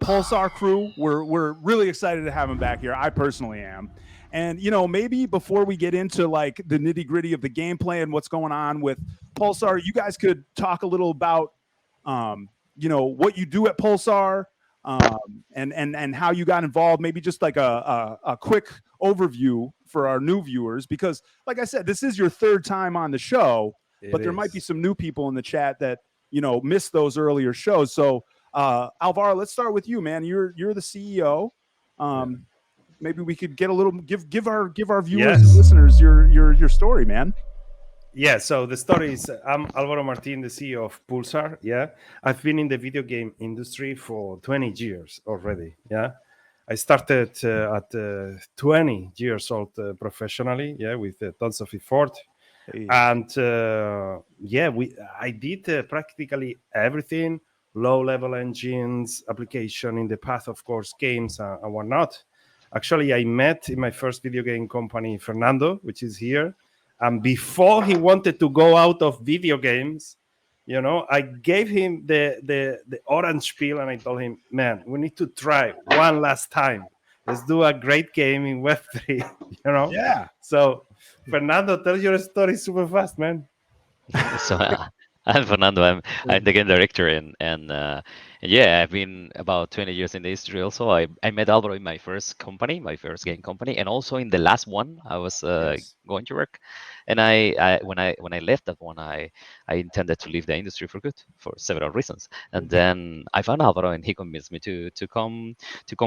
Pulsar crew. We're really excited to have him back here. I personally am. And maybe before we get into like the nitty gritty of the gameplay and what's going on with Pulsar, you guys could talk a little about what you do at Pulsar, and how you got involved. Maybe just like a quick overview for our new viewers, because like I said, this is your third time on the show, but there might be some new people in the chat that missed those earlier shows. So Alvaro, let's start with you, man. You're the CEO. Maybe we could get a little give our viewers and listeners your story, man. Yeah, so the story is I'm Alvaro Martin, the CEO of Pulsar. Yeah, I've been in the video game industry for 20 years already. Yeah, I started at 20 years old professionally. Yeah, with tons of effort. Hey. And I did practically everything: low-level engines, application in the path, of course, games and whatnot. Actually, I met in my first video game company Fernando, which is here. And before he wanted to go out of video games, I gave him the orange peel, and I told him, man, we need to try one last time. Let's do a great game in Web3, Yeah. So, Fernando, tell your story super fast, man. So I'm Fernando. I'm the game director, and yeah, I've been about 20 years in the industry. Also, I met Alvaro in my first company, my first game company, and also in the last one I was going to work. And when I left that one, I intended to leave the industry for good for several reasons. And then I found Alvaro, and he convinced me to come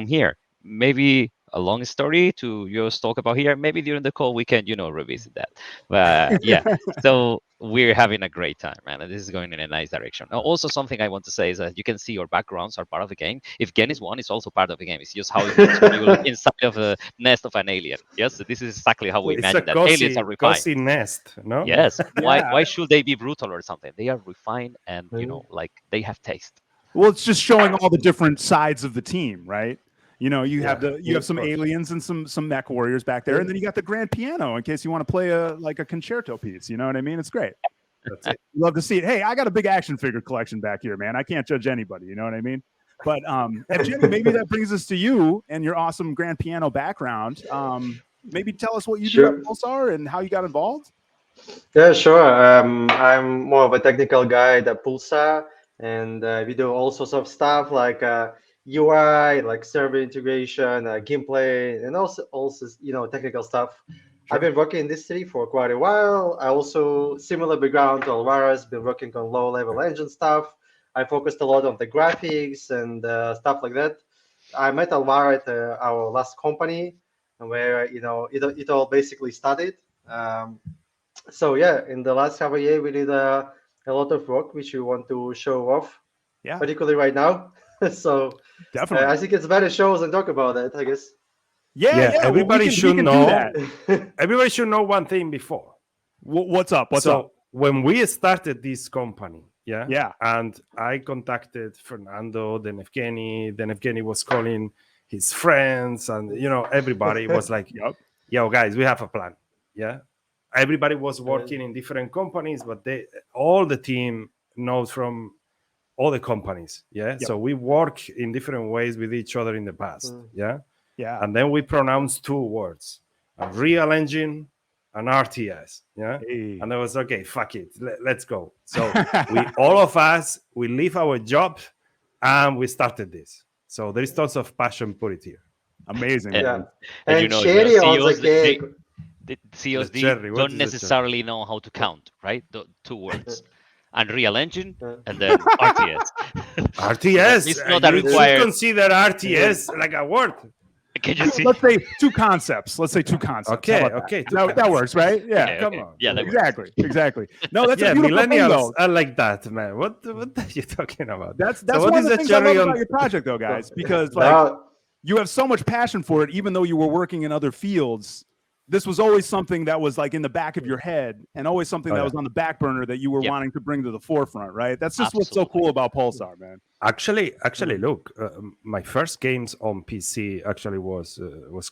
here. Maybe a long story to just talk about here. Maybe during the call we can, revisit that. But yeah, so we're having a great time, man. And this is going in a nice direction. Also, something I want to say is that you can see your backgrounds are part of the game. If Evgeny's one is also part of the game. It's just how it looks when you look inside of the nest of an alien. Yes, so this is exactly how we imagine that aliens are refined. Cozy nest, no? Yes. Why should they be brutal or something? They are refined and like they have taste. Well, it's just showing all the different sides of the team, right? You have some aliens and some mech warriors back there, and then you got the grand piano in case you want to play a concerto piece. You know what I mean? It's great. That's it. Love to see it. Hey, I got a big action figure collection back here, man. I can't judge anybody. You know what I mean? But Evgeny, maybe that brings us to you and your awesome grand piano background. Maybe tell us what you do at Pulsar and how you got involved. Yeah, sure. I'm more of a technical guy at Pulsar, and we do all sorts of stuff like UI, like server integration, gameplay, and also technical stuff. Sure. I've been working in this city for quite a while. I also, similar background to Alvaro's, been working on low-level engine stuff. I focused a lot on the graphics and stuff like that. I met Alvaro at our last company, where it all basically started. So yeah, in the last half a year, we did a lot of work which we want to show off. Yeah. Particularly right now. So definitely, I think it's better shows and talk about that, I guess. Yeah. Everybody should know. Everybody should know one thing before. What's up? What's up? When we started this company, and I contacted Fernando, then Evgeny was calling his friends, and everybody was like, "Yo, guys, we have a plan." Yeah. Everybody was working in different companies, but all the team knows from all the companies, So we work in different ways with each other in the past, and then we pronounce two words: a real engine and RTS, and I was okay, fuck it, let's go. So all of us, we leave our job and we started this. So there is tons of passion put it here. Amazing. And Sherry also came. The CEOs don't necessarily know how to count, right? The two words. Unreal Engine and then RTS. RTS. It's not a required. You consider RTS like a word. Can you see? Let's say two concepts. Okay. That works, right? Yeah. Okay, come on. Yeah, exactly. No, that's a beautiful thing, though. I like that, man. What are you talking about? That's one of the things I love about your project, though, guys, because you have so much passion for it, even though you were working in other fields. This was always something that was like in the back of your head, and always something that was on the back burner that you were wanting to bring to the forefront, right? That's just what's so cool about Pulsar, man. Actually, look, my first games on PC actually was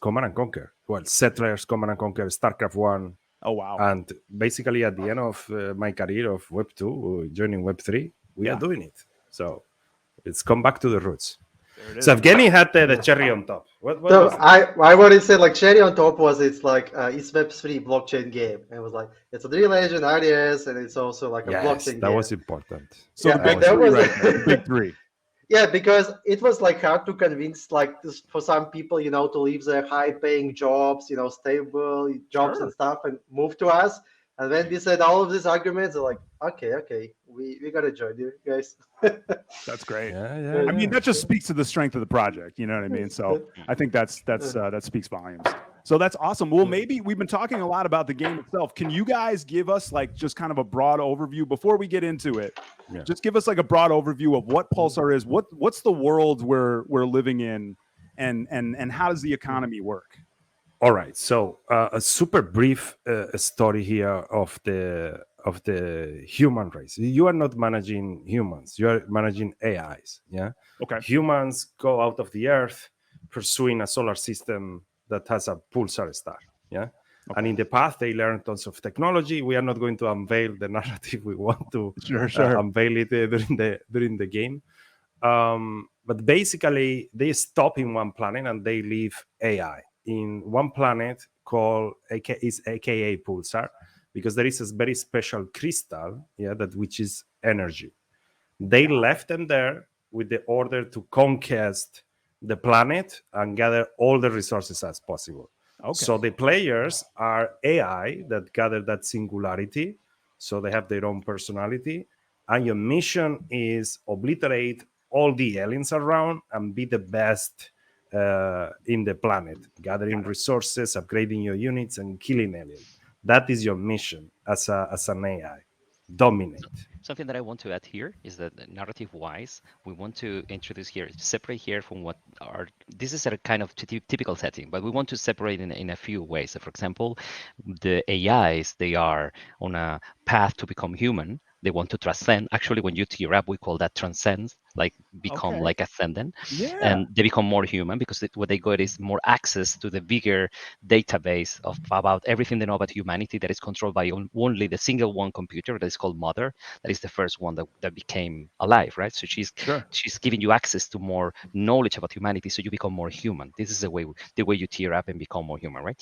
Command and Conquer. Well, Settlers, Command and Conquer, StarCraft 1. Oh, wow. And basically at the end of my career of Web 2, joining Web 3, we are doing it. So it's come back to the roots. There it is. So Evgeny had the cherry on top. What So was I wanted to say like cherry on top was it's like it's Web3 blockchain game. It was like it's a Real Engine RDS and it's also like a yes, blockchain that game. was important. So Yeah, the big and that three was right there, the big three. yeah, because it was like hard to convince like this, for some people, you know, to leave their high-paying jobs, you know, stable jobs Sure. and stuff, and move to us. And when we said all of these arguments, they're like, okay, we gotta join you guys. That's great. Yeah. I mean, that just speaks to the strength of the project. You know what I mean? So I think that speaks volumes. So that's awesome. Well, maybe we've been talking a lot about the game itself. Can you guys give us like just kind of a broad overview before we get into it? Yeah. Just give us like a broad overview of what Pulsar is. What's the world we're living in, and how does the economy work? All right. So a super brief story here of the human race. You are not managing humans. You are managing AIs. Yeah. Okay. Humans go out of the Earth pursuing a solar system that has a pulsar star. Yeah. Okay. And in the past, they learned tons of technology. We are not going to unveil the narrative. We want to Sure. unveil it during the game. But basically, they stop in one planet and they leave AI in one planet called AKA Pulsar, because there is a very special crystal, that which is energy. They left them there with the order to conquest the planet and gather all the resources as possible. Okay. So the players are AI that gather that singularity, so they have their own personality, and your mission is obliterate all the aliens around and be the best in the planet, gathering resources, upgrading your units, and killing aliens. That is your mission as an AI. Dominate. Something that I want to add here is that narrative-wise, we want to introduce here, separate here from what are, this is a kind of typical setting, but we want to separate in a few ways. So for example, the AIs, they are on a path to become human. They want to transcend. Actually, when you tier up, we call that transcend, like become Okay. like ascendant. Yeah. And they become more human because what they got is more access to the bigger database of about everything they know about humanity that is controlled by only the single one computer that is called Mother. That is the first one that became alive, right? So she's giving you access to more knowledge about humanity, so you become more human. This is the way you tier up and become more human, right?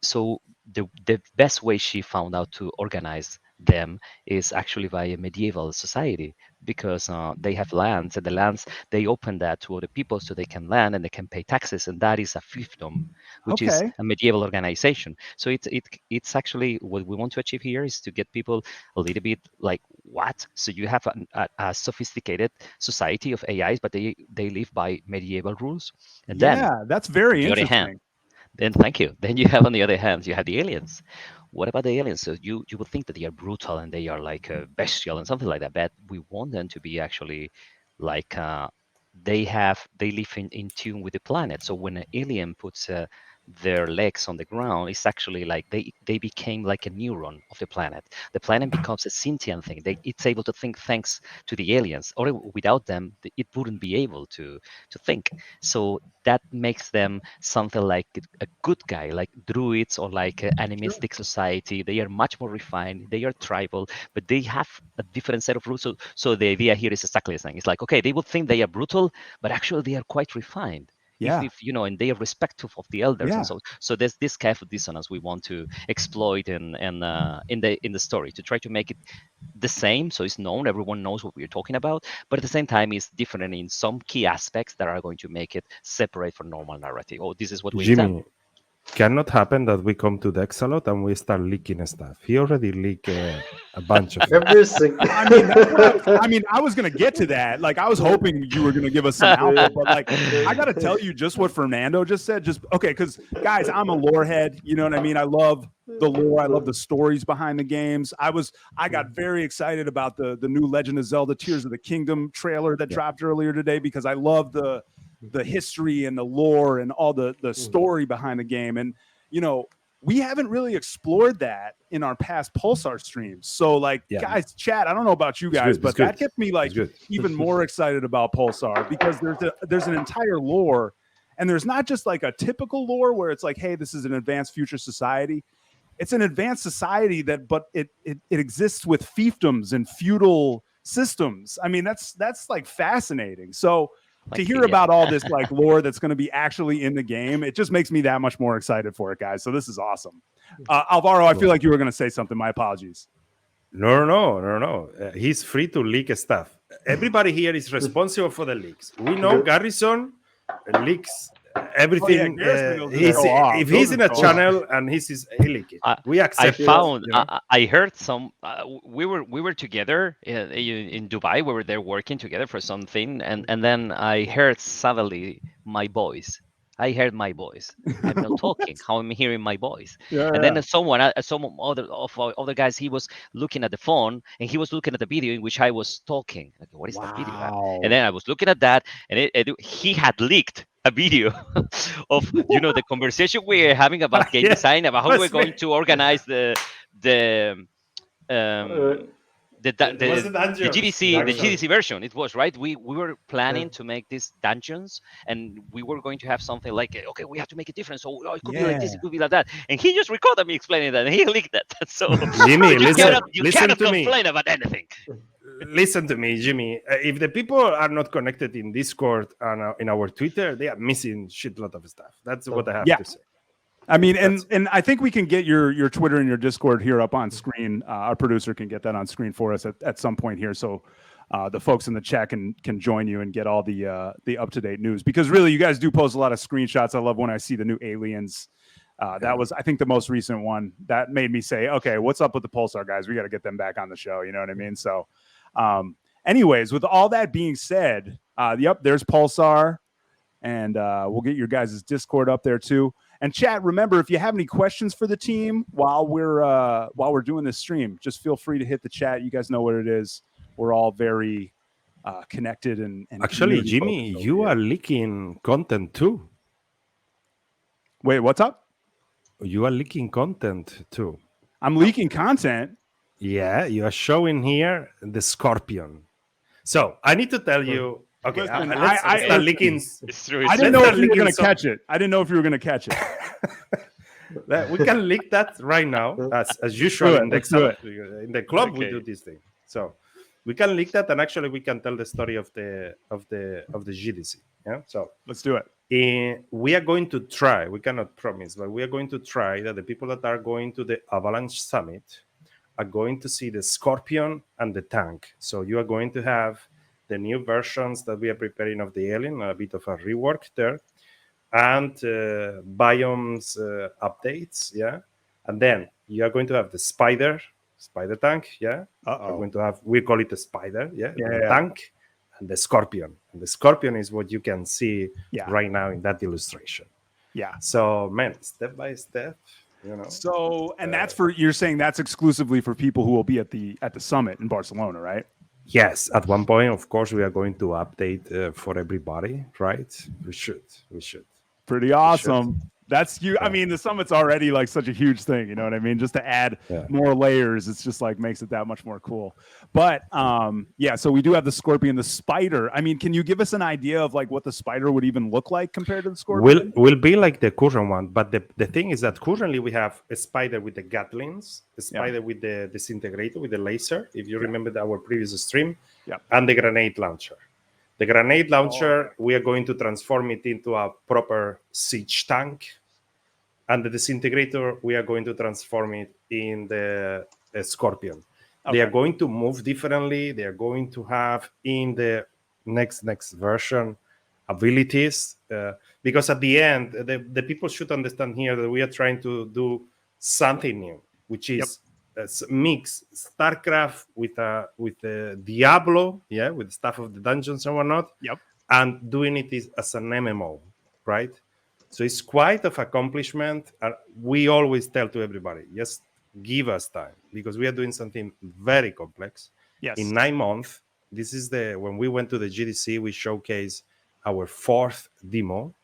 So the best way she found out to organize them is actually by a medieval society, because they have lands, and the lands, they open that to other people so they can land and they can pay taxes, and that is a fiefdom, which is a medieval organization. So it's actually what we want to achieve here is to get people a little bit like, what? So you have a sophisticated society of AIs, but they live by medieval rules. And then that's very on the other interesting. hand, then thank you. Then you have on the other hand, you have the aliens. What about the aliens? So you would think that they are brutal and they are like bestial and something like that, but we want them to be actually like they live in tune with the planet. So when an alien puts their legs on the ground, it's actually like they became like a neuron of the planet. The planet becomes a sentient thing. It's able to think thanks to the aliens, or without them, it wouldn't be able to think. So that makes them something like a good guy, like druids or like animistic society. They are much more refined. They are tribal, but they have a different set of rules. So the idea here is exactly the same. It's like, okay, they would think they are brutal, but actually they are quite refined. If you know, and they are respectful of the elders, and so there's this kind of dissonance we want to exploit in the story, to try to make it the same, so it's known, everyone knows what we're talking about, but at the same time it's different in some key aspects that are going to make it separate from normal narrative. Oh, this is what we Jimmy, cannot happen that we come to Dexalot and we start leaking stuff. He already leaked a bunch of everything. I mean, I was gonna get to that. Like, I was hoping you were gonna give us some alpha, but like, I gotta tell you, just what Fernando just said. Just okay, because guys, I'm a lore head. You know what I mean? I love the lore. I love the stories behind the games. I got very excited about the new Legend of Zelda: Tears of the Kingdom trailer that dropped earlier today, because I love the history and the lore and all the story behind the game. And you know, we haven't really explored that in our past Pulsar streams. So like, guys, chat, I don't know about you guys, but that gets me like even more excited about Pulsar, because there's an entire lore, and there's not just like a typical lore where it's like, hey, this is an advanced future society. It's an advanced society but it exists with fiefdoms and feudal systems. I mean, that's like fascinating. So to hear about all this like lore that's going to be actually in the game, it just makes me that much more excited for it, guys. So this is awesome. Alvaro, I feel like you were going to say something. My apologies. No. He's free to leak stuff. Everybody here is responsible for the leaks. We know Garrison leaks everything. If he's in a channel and he leak it, we accept. I heard some. We were together in Dubai. We were there working together for something, and then I heard suddenly my voice. I heard my voice. I'm not talking. How I'm hearing my voice. And then some other guys, he was looking at the phone and he was looking at the video in which I was talking. Like, what is that video? And then I was looking at that, and he had leaked a video of the conversation we were having about game design, about how we're going to organize the GDC version. It was right. We were planning to make these dungeons, and we were going to have something like, okay, we have to make it different. So it could be like this, it could be like that. And he just recorded me explaining that, and he leaked that. So Jimmy, you cannot to complain about anything. Listen to me, Jimmy. If the people are not connected in Discord and in our Twitter, they are missing shitload of stuff. That's what I have to say. I mean, and I think we can get your Twitter and your Discord here up on screen. Our producer can get that on screen for us at some point here, so the folks in the chat can join you and get all the up-to-date news. Because really, you guys do post a lot of screenshots. I love when I see the new aliens. That was, I think, the most recent one that made me say, okay, what's up with the Pulsar guys? We got to get them back on the show. You know what I mean? So, anyways, with all that being said, there's Pulsar, and we'll get your guys' Discord up there too. And chat, remember, if you have any questions for the team while we're doing this stream, just feel free to hit the chat. You guys know what it is. We're all very connected and actually, Jimmy, you are leaking content too. Wait, what's up? You are leaking content too. I'm leaking content. Yeah, you are showing here the Scorpion. So I need to tell you. Okay, Listen, let's start leaking. It's true. I didn't know if you were going to catch it. I didn't know if you were going to catch it. We can leak that right now, as usual in the club. We do this thing, so we can leak that, and actually we can tell the story of the GDC. Yeah, so let's do it. We are going to try. We cannot promise, but we are going to try that the people that are going to the Avalanche Summit are going to see the Scorpion and the tank. So you are going to have the new versions that we are preparing of the alien, a bit of a rework there, and biomes updates, and then you are going to have the spider tank, we're going to have, we call it a spider, the tank, and the Scorpion. And the Scorpion is what you can see right now in that illustration. So man, step by step, So, and that's you're saying that's exclusively for people who will be at the summit in Barcelona, right? Yes, at one point, of course, we are going to update for everybody, right? We should. Pretty awesome. That's you. I mean, the summit's already like such a huge thing. You know what I mean? Just to add more layers, it's just like makes it that much more cool. But so we do have the Scorpion, the spider. I mean, can you give us an idea of like what the spider would even look like compared to the Scorpion? Will be like the current one, but the thing is that currently we have a spider with the Gatlings, a spider with the disintegrator, with the laser, if you remember our previous stream, and the grenade launcher. The grenade launcher, we are going to transform it into a proper siege tank. And the disintegrator, we are going to transform it in the Scorpion. Okay. They are going to move differently. They are going to have in the next version abilities. Because at the end, the people should understand here that we are trying to do something new, which is mix StarCraft with Diablo, with stuff of the dungeons and whatnot, and doing it as an MMO, right? So it's quite of accomplishment. We always tell to everybody, just give us time, because we are doing something very complex. Yes. In 9 months, this is when we went to the GDC, we showcased our 4th demo.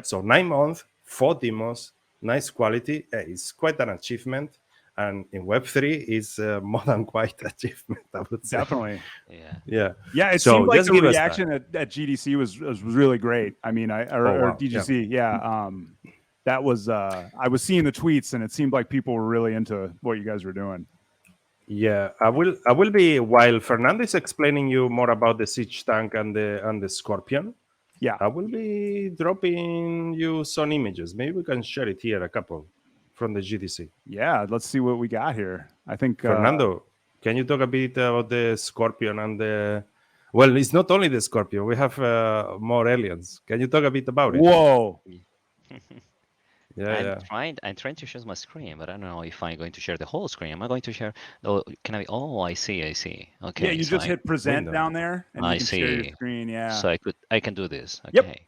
So 9 months, 4 demos, nice quality. It's quite an achievement. And in Web3 is more than quite achievement, I would say. Definitely. Yeah. It seemed like the reaction at GDC was really great. I mean, or DGC. That was, I was seeing the tweets, and it seemed like people were really into what you guys were doing. Yeah, I will be, while Fernando is explaining you more about the siege tank and the Scorpion, Yeah. I will be dropping you some images. Maybe we can share it here, a couple from the GDC. Yeah. Let's see what we got here. I think Fernando, can you talk a bit about the Scorpion and the? Well, it's not only the Scorpion. We have more aliens. Can you talk a bit about it? Whoa. Yeah. I'm trying to share my screen, but I don't know if I'm going to share the whole screen. Am I going to share? Oh, can I? Oh, I see. Okay. Yeah, you so just hit present window. down there, and you I can share your see. screen. Yeah. So I can do this. Yep. Okay.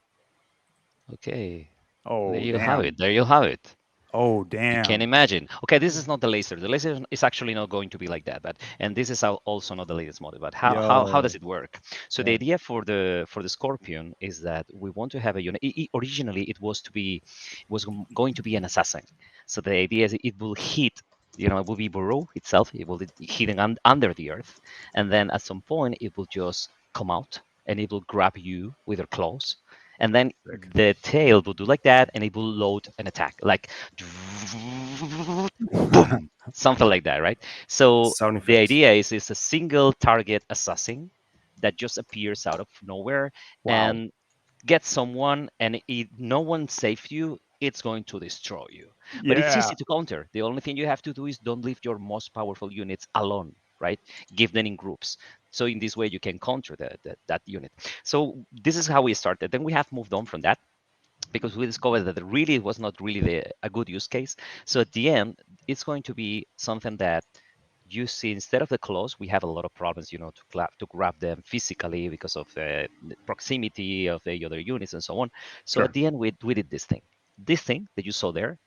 Okay. Oh, There you damn. have it. There you have it. Oh, You damn. can imagine. Okay, this is not the laser. The laser is actually not going to be like that. But and this is also not the latest model. But how does it work? So the Yeah. idea for the Scorpion is that we want to have a unit. Originally, it was going to be an assassin. So the idea is it will hit. It will be burrow itself. It will hitting under the earth, and then at some point it will just come out and it will grab you with their claws. And then the tail will do like that, and it will load an attack, like boom, something like that, right? So Sound the effects. idea is it's a single target assassin that just appears out of nowhere Wow. and gets someone, and if no one saves you, it's going to destroy you. But it's Yeah. easy to counter. The only thing you have to do is don't leave your most powerful units alone, right? Give them in groups. So in this way, you can counter that unit. So this is how we started. Then we have moved on from that because we discovered that it was not really a good use case. So at the end, it's going to be something that you see instead of the claws, we have a lot of problems, to grab them physically because of the proximity of the other units and so on. So Sure. at the end, we did this thing. This thing that you saw there,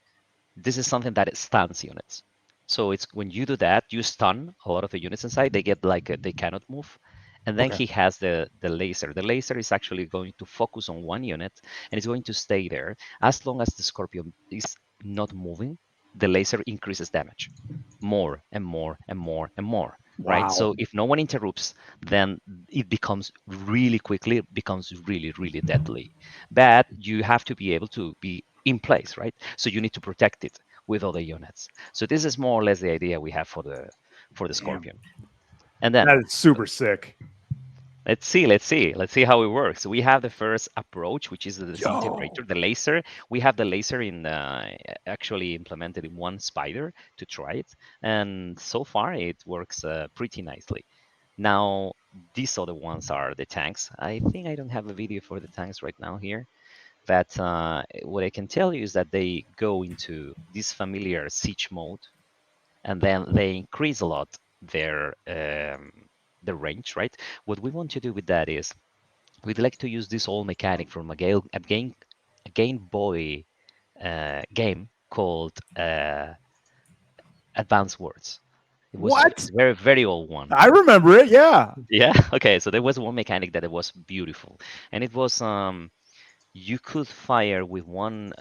this is something that stuns units. So it's when you do that, you stun a lot of the units inside. They get they cannot move. And then he has the laser. The laser is actually going to focus on one unit and it's going to stay there. As long as the Scorpion is not moving, the laser increases damage more and more and more and more. Right. Wow. So if no one interrupts, then it becomes really really deadly. But you have to be able to be in place, right? So you need to protect it with other units. So this is more or less the idea we have for the Scorpion. And then That is super sick. let's see how it works. We have the first approach, which is the disintegrator, the laser. We have the laser actually implemented in one spider to try it, and so far it works pretty nicely. Now these other ones are the tanks. I think I don't have a video for the tanks right now here, but what I can tell you is that they go into this familiar siege mode, and then they increase a lot their the range, right? What we want to do with that is we'd like to use this old mechanic from a Game Boy game called Advanced Words. It was What? a very, very old one. I remember it. Yeah. Yeah. Okay. So there was one mechanic that it was beautiful, and it was you could fire with one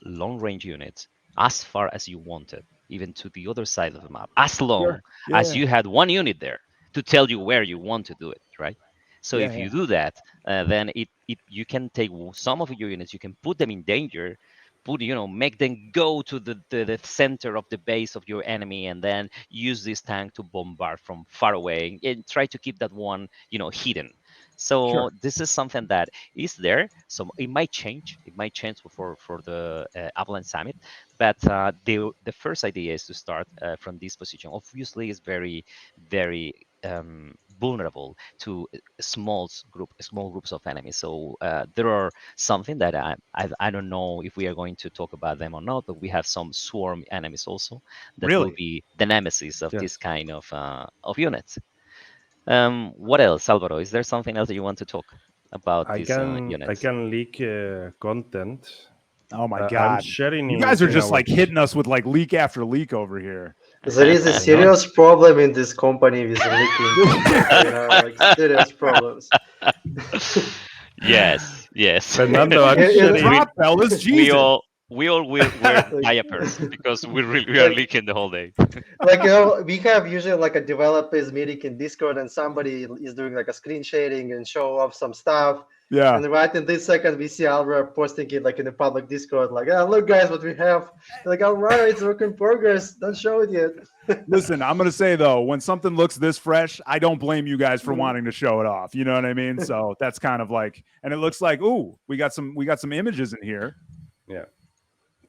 long range unit as far as you wanted, even to the other side of the map, as long as you had one unit there to tell you where you want to do it, right? So if you do that, then you can take some of your units, you can put them in danger, make them go to the center of the base of your enemy, and then use this tank to bombard from far away and try to keep that one, hidden. So this is something that is there. So it might change. It might change for the Avalanche Summit, but the first idea is to start from this position. Obviously, it's very, very vulnerable to small groups of enemies. So there are something that I don't know if we are going to talk about them or not, but we have some swarm enemies also that will be the nemesis of this kind of units. What else, Alvaro? Is there something else that you want to talk about these units? I can leak content. Oh my I'm God. sharing You guys are in just our- like hitting us with like leak after leak over here. There is a serious problem in this company with leaking. Like serious problems. Yes. Fernando, I'm Yeah, sharing. Drop, fellas. Jesus. We all wear diapers because we are leaking the whole day. Like we have usually like a developers meeting in Discord, and somebody is doing like a screen sharing and show off some stuff, Yeah. And right in this second, we see Alvaro posting it like in the public Discord, like, "Ah, look, guys, what we have." Like, all right, it's work in progress. Don't show it yet. Listen, I'm gonna say though, when something looks this fresh, I don't blame you guys for wanting to show it off. You know what I mean? So that's kind of like, and it looks like, ooh, we got some images in here. Yeah.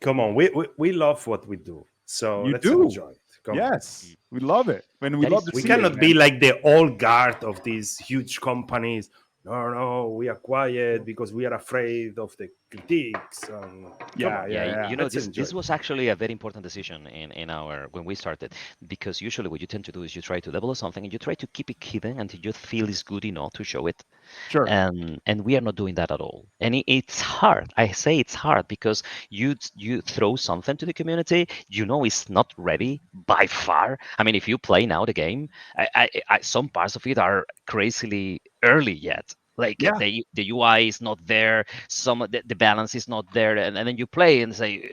Come on, we love what we do. So You let's do. enjoy it. Come on. Yes, we love it, and we That love is- to We see cannot it, be man. like the old guard of these huge companies. No, we are quiet because we are afraid of the critiques. Come Yeah, on. yeah. You know, Let's this enjoy. was actually a very important decision in our when we started, because usually what you tend to do is you try to develop something and you try to keep it hidden until you feel it's good enough to show it. Sure. And we are not doing that at all. And it's hard. I say it's hard because you throw something to the community, you know it's not ready by far. I mean, if you play now the game, I some parts of it are crazily early yet. Like Yeah. the UI is not there, some of the balance is not there, and then you play and say,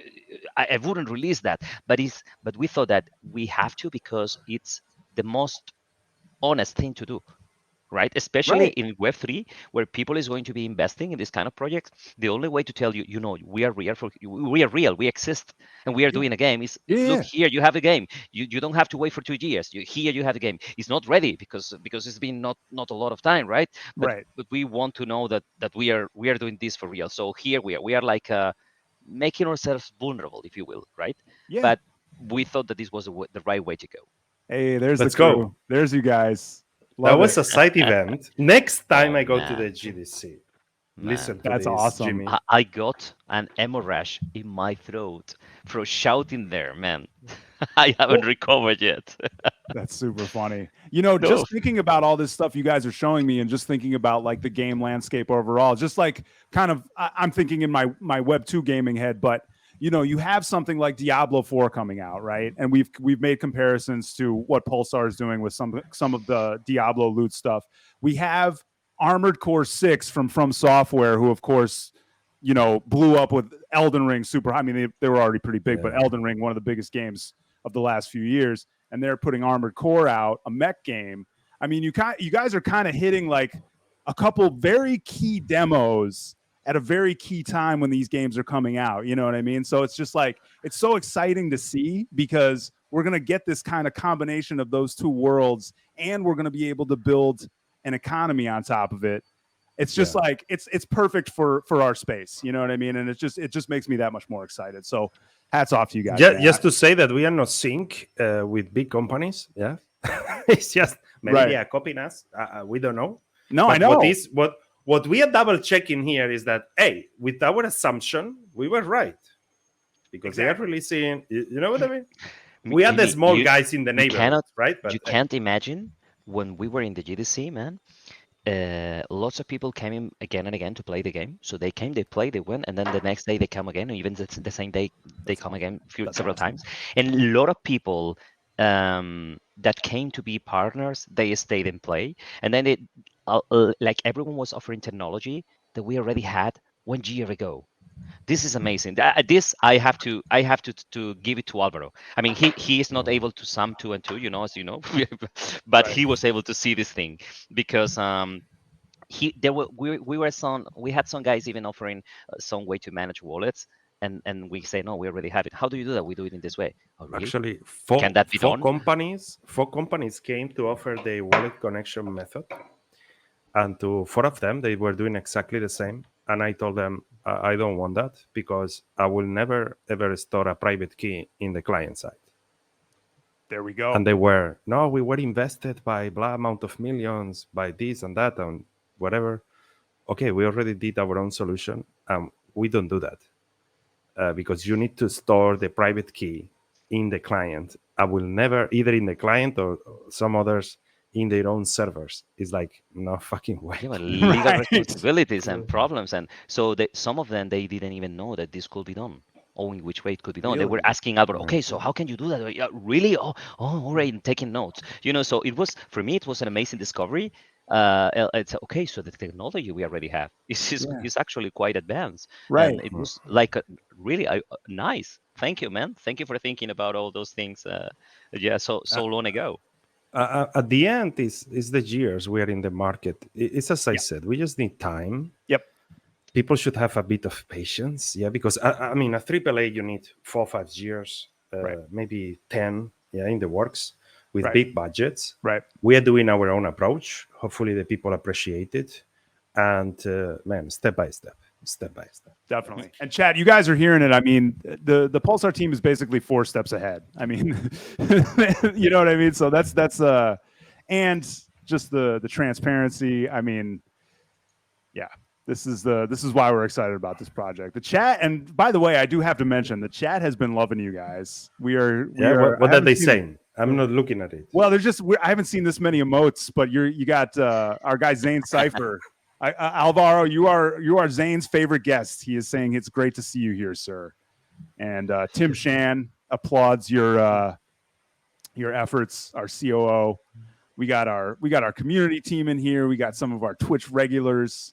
I wouldn't release that. But we thought that we have to because it's the most honest thing to do, right? Especially Right. in Web3, where people is going to be investing in this kind of projects. The only way to tell you, we are real, we exist, and we are doing a game is, Yeah. look, here you have a game. You don't have to wait for 2 years. Here you have a game. It's not ready because it's been not a lot of time, right? Right. But we want to know that we are doing this for real. So here we are like making ourselves vulnerable, if you will, right? Yeah. But we thought that this was the right way to go. Hey, there's Let's the crew. go. There's you guys. That Love was it. a side event. Next time Oh, I go to man. the GDC. Man. Listen to That's this, awesome. Jimmy. I got an emo rash in my throat from shouting there, man. I haven't recovered yet. That's super funny. You know, No. just thinking about all this stuff you guys are showing me and just thinking about like the game landscape overall, just like kind of I'm thinking in my Web 2 gaming head, but you know, you have something like Diablo 4 coming out, right? And we've made comparisons to what Pulsar is doing with some of the Diablo loot stuff. We have Armored Core 6 from Software, who of course, you know, blew up with Elden Ring super. I mean, they were already pretty big, but Elden Ring, one of the biggest games of the last few years, and they're putting Armored Core out, a mech game. I mean, you guys are kind of hitting like a couple very key demos at a very key time when these games are coming out. You know what I mean? So it's just like, it's so exciting to see because we're going to get this kind of combination of those two worlds, and we're going to be able to build an economy on top of it. It's just like, it's perfect for our space. You know what I mean? And it just makes me that much more excited. So hats off to you guys. Just to say that we are not sync with big companies. Yeah. It's just maybe Right. they are copying us. We don't know. No, But I know. what we are double checking here is that, hey, with our assumption, we were right. Because they are releasing, you know what I mean? We are the Jimmy, small guys in the you neighborhood, cannot- right? But you can't imagine when we were in the GDC, man. Lots of people came in again and again to play the game. So they came, they play, they win, and then the next day they come again, or even the same day they come again several times. And a lot of people that came to be partners, they stayed and play, and then it like everyone was offering technology that we already had 1 year ago. This is amazing. This I have to give it to Alvaro. I mean, he is not able to sum 2 and 2, you know, as you know, but he was able to see this thing because we had some guys even offering some way to manage wallets, and we say no, we already have it. How do you do that? We do it in this way. Oh, really? actually, Can that be done? four companies came to offer the wallet connection method. And to 4 of them, they were doing exactly the same. And I told them, I don't want that because I will never, ever store a private key in the client side. There we go. And they were, no, we were invested by blah amount of millions, by this and that and whatever. Okay, we already did our own solution. We don't do that because you need to store the private key in the client. I will never, either in the client or some others, in their own servers. It's like, no fucking way. Yeah, but legal Right. responsibilities and problems, and so some of them they didn't even know that this could be done, or in which way it could be done. They were Really? asking Alvaro, okay, so how can you do that? Yeah, really? Oh, all right, and taking notes. You know, so it was, for me, it was an amazing discovery. It's okay, so the technology we already have is actually quite advanced, Right. and it was like really nice. Thank you, man. Thank you for thinking about all those things. Yeah, so long ago. At the end is the years we are in the market. It's as I said, we just need time. Yep. People should have a bit of patience, because I mean, a AAA you need 4 or 5 years, maybe 10, in the works with big budgets. Right. We are doing our own approach. Hopefully, the people appreciate it, and man, step by step. Definitely. And Chad, you guys are hearing it. I mean, the Pulsar team is basically 4 steps ahead. I mean, you know what I mean? So that's and just the transparency. I mean, yeah, this is why we're excited about this project. The chat, and by the way, I do have to mention the chat has been loving you guys. We are. What are they saying? I'm not looking at it. Well, I haven't seen this many emotes, but you got our guy Zane Cypher. Alvaro, you are Zane's favorite guest. He is saying it's great to see you here, sir. And Tim Shan applauds your efforts. Our COO. We got our community team in here. We got some of our Twitch regulars.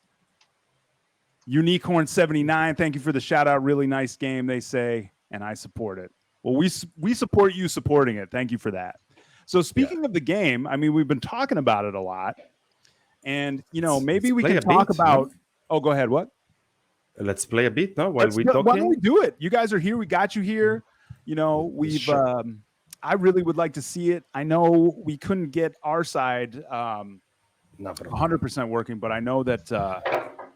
Unicorn 79, thank you for the shout out. Really nice game, they say, and I support it. Well, we support you supporting it. Thank you for that. So speaking of the game, I mean, we've been talking about it a lot. And, maybe we can talk about... No? Oh, go ahead. What? Let's play a bit, no? While we're talking. Why don't we do it? You guys are here. We got you here. We've... Sure. I really would like to see it. I know we couldn't get our side 100% working, but I know that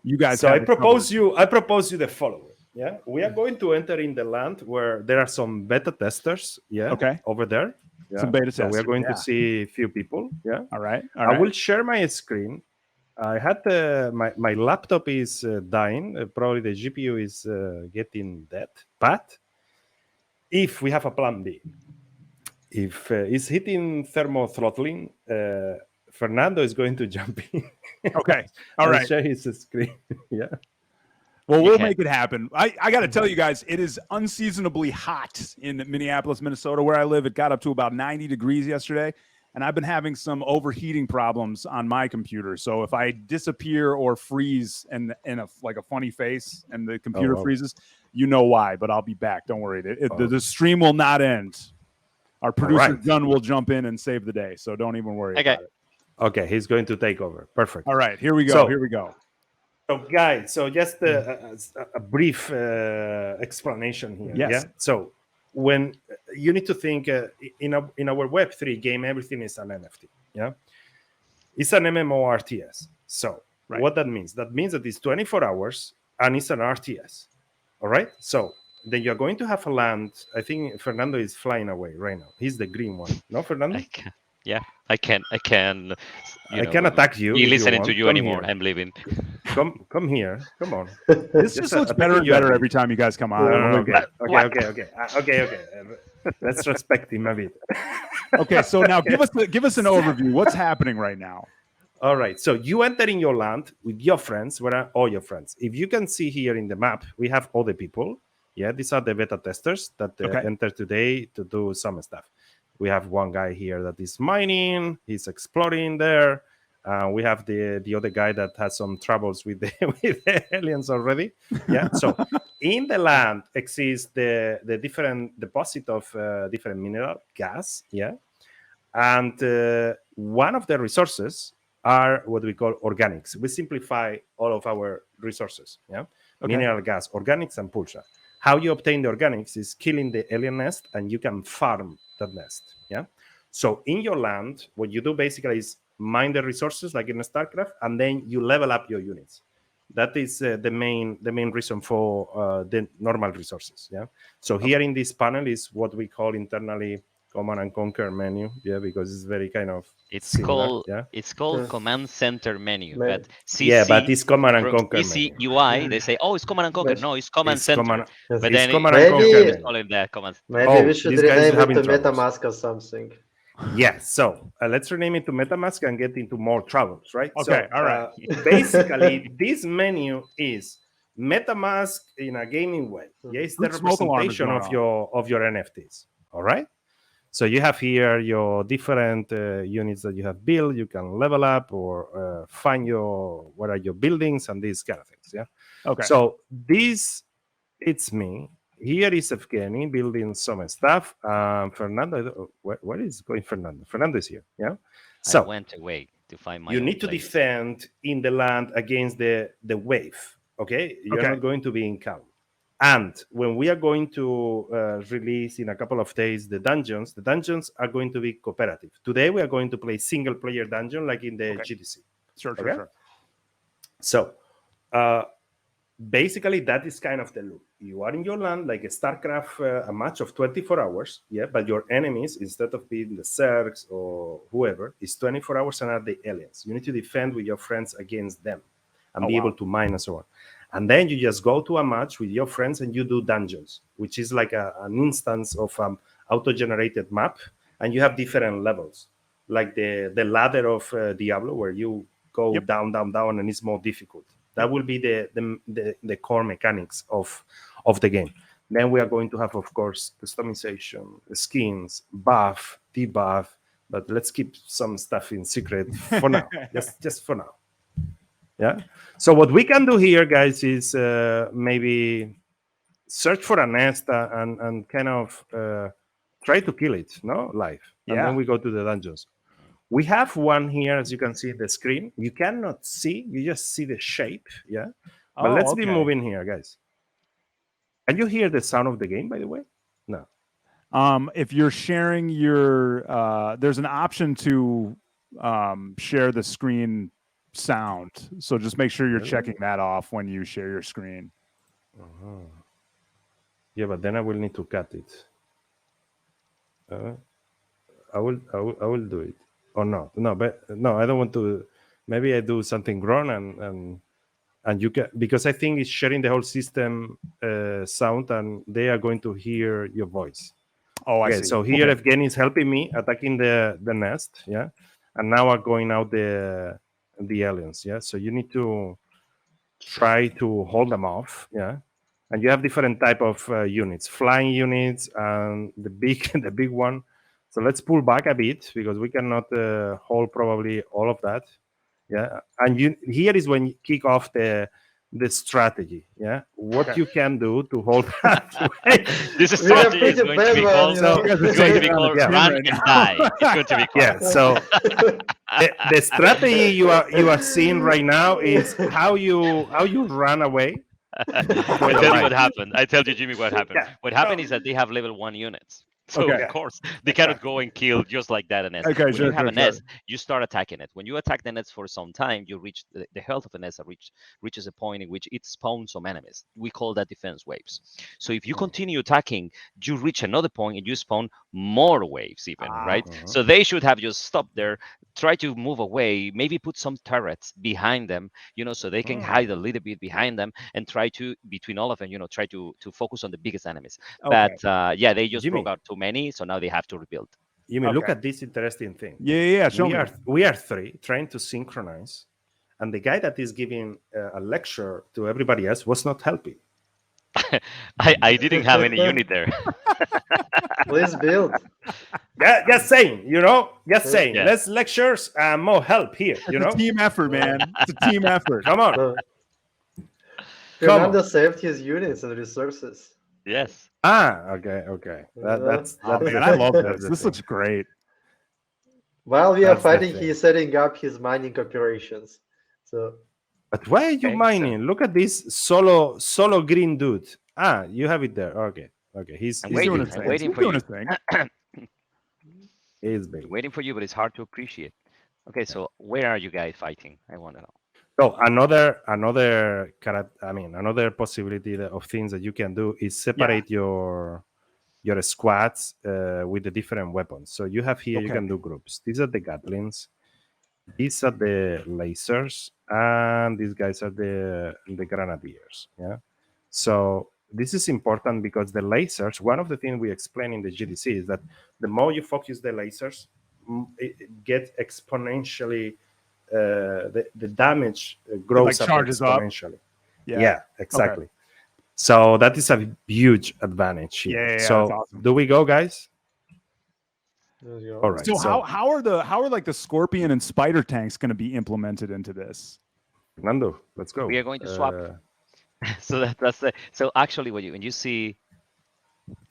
you guys... So I propose you the following. Yeah, we are going to enter in the land where there are some beta testers. Yeah, okay, over there. Yeah. Some beta testers. So we are going to see a few people. Yeah. All right. I will share my screen. I had my laptop is dying. Probably the GPU is getting dead. But if we have a plan B, if it's hitting thermal throttling, Fernando is going to jump in. Okay. All right. Share his screen. Yeah. Well, we'll make it happen. I got to tell you guys, it is unseasonably hot in Minneapolis, Minnesota, where I live. It got up to about 90 degrees yesterday, and I've been having some overheating problems on my computer. So if I disappear or freeze in a funny face and the computer freezes, you know why, but I'll be back. Don't worry. The stream will not end. Our producer, Gunn, will jump in and save the day, so don't even worry about it. Okay, he's going to take over. Perfect. All right, here we go. So, guys, just a brief explanation here. Yes. Yeah. So, when you need to think in our Web3 game, everything is an NFT. Yeah. It's an MMORTS. So, what that means? That means that it's 24 hours and it's an RTS. All right. So, then you're going to have a land. I think Fernando is flying away right now. He's the green one. No, Fernando? I can attack you. Be listening to you anymore. Here. I'm leaving. Come here. Come on. This just looks better and better every time you guys come on. Okay. Let's respect him a bit. Okay, so now give us an overview. What's happening right now? All right. So you enter in your land with your friends. Where are all your friends? If you can see here in the map, we have all the people. Yeah, these are the beta testers that enter today to do some stuff. We have one guy here that is mining. He's exploring there. We have the other guy that has some troubles with the aliens already. Yeah. So in the land exists the different deposit of different mineral gas. Yeah. And one of the resources are what we call organics. We simplify all of our resources. Yeah. Okay. Mineral gas, organics, and pulsar. How you obtain the organics is killing the alien nest, and you can farm that nest. Yeah. So in your land, what you do basically is mine the resources like in StarCraft, and then you level up your units. That is the main reason for the normal resources. Yeah. So here in this panel is what we call internally Command and Conquer menu. Yeah, because it's very kind of it's called Command Center menu. But but it's Command and Conquer. CC UI, they say, it's Command and Conquer. No, it's Command Center. But then Command and Conquer. Call it that Command. Maybe we should rename it to MetaMask or something. Yeah, so let's rename it to MetaMask and get into more troubles, right? Okay, so, all right. Basically, this menu is MetaMask in a gaming way. Yeah, it's the representation of your NFTs. All right. So you have here your different units that you have built. You can level up or find what are your buildings and these kind of things. Yeah. Okay. So it's me. here is Evgeny building some stuff. Fernando, where is going Fernando? Fernando is here. Yeah. So I went away to find my you own need to place. defend in the land against the wave. Okay, you're Okay. not going to be in calm. And when we are going to release in a couple of days the dungeons are going to be cooperative. Today we are going to play single player dungeon like in the Okay. GDC. Sure. Okay? So basically that is kind of the loop. You are in your land like a StarCraft, a match of 24 hours, yeah, but your enemies, instead of being the Zergs or whoever, is 24 hours and are the aliens. You need to defend with your friends against them and be able to mine and so on. And then you just go to a match with your friends and you do dungeons, which is like an instance of auto-generated map, and you have different levels, like the ladder of Diablo, where you go down, and it's more difficult. That will be the core mechanics of the game. Then we are going to have, of course, customization, skins, buff, debuff, but let's keep some stuff in secret for now, just for now. Yeah. So what we can do here, guys, is maybe search for a nest and kind of try to kill it, no, live. And then we go to the dungeons. We have one here, as you can see the screen. You cannot see, you just see the shape, yeah? But let's be moving here, guys. Can you hear the sound of the game, by the way? No. If you're sharing your, there's an option to share the screen sound. So just make sure you're checking that off when you share your screen. Yeah, but then I will need to cut it. I will do it. Or no, but no, I don't want to. Maybe I do something wrong and you can, because I think it's sharing the whole system sound and they are going to hear your voice. Oh, I see. So here Evgeny is helping me attacking the nest, yeah, and now are going out the aliens, yeah. So you need to try to hold them off, yeah. And you have different type of units, flying units, and the big one. So let's pull back a bit because we cannot hold probably all of that, yeah. And here is when you kick off the strategy, yeah. What you can do to hold that. This strategy is going to be called. It's going to be called run and die. It's going to be called. Yeah. So the strategy you are seeing right now is how you run away. I tell you what happened. I tell you, Jimmy, what happened. Yeah. What happened is that they have level 1 units. So of course they cannot go and kill just like that a nest. When you have a nest, you start attacking it. When you attack the nest for some time, you reach the health of the nest reaches a point in which it spawns some enemies. We call that defense waves. So if you continue attacking, you reach another point and you spawn more waves even, right? So they should have just stopped there, try to move away, maybe put some turrets behind them, so they can hide a little bit behind them and try to, between all of them, try to focus on the biggest enemies. But they just broke out too many, so now they have to rebuild. You may look at this interesting thing. Yeah. We are three trying to synchronize, and the guy that is giving a lecture to everybody else was not helping. I didn't have any unit there. Please build. Yeah, just saying, just saying. Less lectures and more help here. It's a team effort, man. It's a team effort. Come on. Fernando saved his units and resources. Yes. Okay. That's man, I love this. This looks great. While we are fighting, he's setting up his mining operations. So. But why are you mining? Look at this solo green dude. You have it there. Okay. He's doing his thing. Waiting for you. He's big. Waiting for you, but it's hard to appreciate. Okay, so where are you guys fighting? I want to know. So another possibility of things that you can do is separate your squads with the different weapons. So you have here, you can do groups. These are the Gatlings. These are the lasers, and these guys are the grenadiers. Yeah. So this is important because the lasers, one of the things we explain in the GDC is that the more you focus the lasers, it gets exponentially, the damage grows up exponentially. Up. Yeah, exactly. Okay. So that is a huge advantage here. Yeah, so awesome. Do we go, guys? All right. So how are the Scorpion and Spider tanks going to be implemented into this? Fernando, let's go. We are going to swap. So that's so actually when you see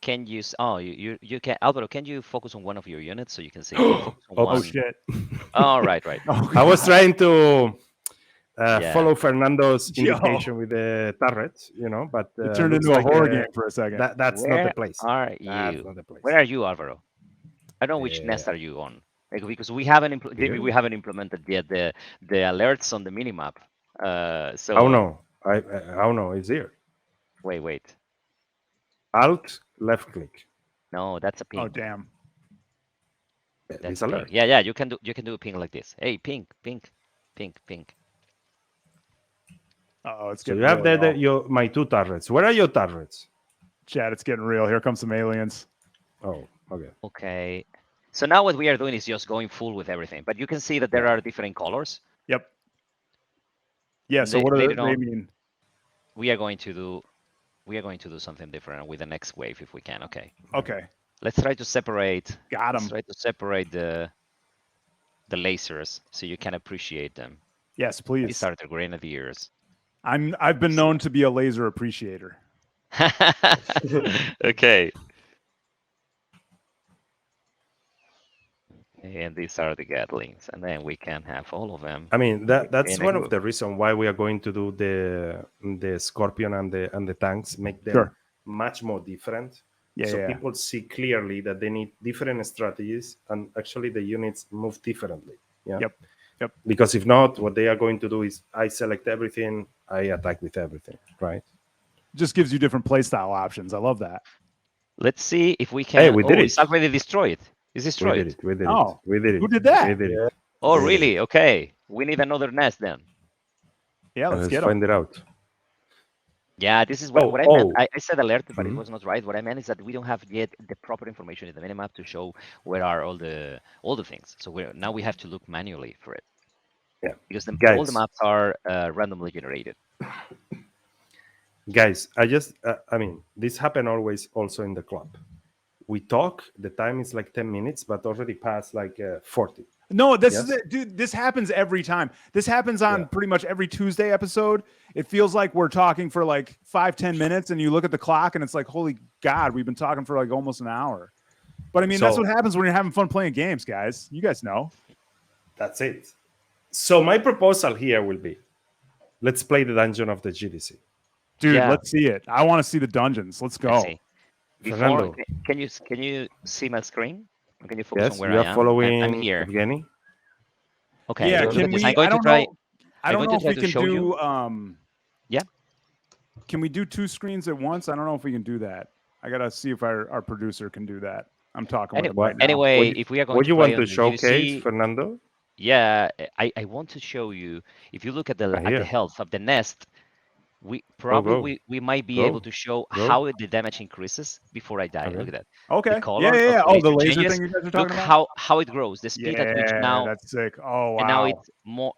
can you? Oh, you can, Alvaro. Can you focus on one of your units so you can see? Focus on Oh, one. Oh shit. Oh, right. Oh, I was trying to Yeah. follow Fernando's Yo. indication with the turrets, but it turned looks into a like, horror game for a second. that's not Where the place. are That's you? not the place. Where are you, Alvaro? I don't know which nest are you on, because we haven't implemented yet the alerts on the minimap. So Oh no, oh no, it's here. wait. Alt left click. No, that's a ping. Oh damn. This That's a ping. alert. Yeah. You can do a ping like this. Hey, ping. Oh, it's So getting you have really there my 2 turrets. Where are your turrets? Chad, it's getting real. Here comes some aliens. Oh, okay. Okay. So now what we are doing is just going full with everything, but you can see that there are different colors. Yep. Yeah. So what do later they on, mean? we are going to do something different with the next wave if we can. Okay. Okay. Let's try to separate. Got Let's him. try to separate the lasers so you can appreciate them. Yes, These please. are the grenadiers. I've been known to be a laser appreciator. Okay. And these are the Gatlings, and then we can have all of them. I mean that's in a one of group. the reasons why we are going to do the Scorpion and the tanks, make them Sure. much more different. Yeah, So yeah. people see clearly that they need different strategies, and actually the units move differently. Yeah. Yep. Because if not, what they are going to do is I select everything, I attack with everything, right? Just gives you different playstyle options. I love that. Let's see if we can. Hey, we did it. It's already destroyed. It's destroyed. We did it. Oh, We did it. who did that? We did it. Oh, We did really? Okay. We need another nest then. Yeah, let's Let's get them. find it out. Yeah, this is what I meant. Oh. I said alert, but it Mhm. was not right. What I meant is that we don't have yet the proper information in the minimap to show where are all the things. So now we have to look manually for it. Yeah. Because all Guys. the maps are randomly generated. Guys, I mean, this happened always also in the club. We talk, the time is like 10 minutes, but already passed like 40. No, this Yes? is it, dude. This happens every time. This happens on Yeah. pretty much every Tuesday episode. It feels like we're talking for like 5-10 minutes, and you look at the clock, and it's like, holy God, we've been talking for like almost an hour. But I mean, that's So- what happens when you're having fun playing games, guys. You guys know. That's it. So my proposal here will be, let's play the dungeon of the GDC. Dude, Yeah. let's see it. I want to see the dungeons. Let's go. Let's see. Before, Fernando. can you see my screen? Or can you focus Yes, on where you I are am? following I'm here. Evgeny. Okay. Yeah, look at can this. we? I'm going I to don't try. know. I I'm don't going know to if try we to can show do. you. Yeah. Can we do 2 screens at once? I don't know if we can do that. I gotta see if our producer can do that. I'm talking with him right now. Anyway, if we are going What to you play want to on the showcase, GDC, Fernando? yeah, I want to show you. If you look at Right the here. health of the nest, we probably go. we might be Go. able to show Go. how the damage increases before I die. Okay. Look at that. Okay. The color Yeah, yeah, yeah. of Oh, the laser laser changes. thing you guys are Look talking about. how it grows. The speed at which Yeah, now, that's sick. Oh wow. and now it's more.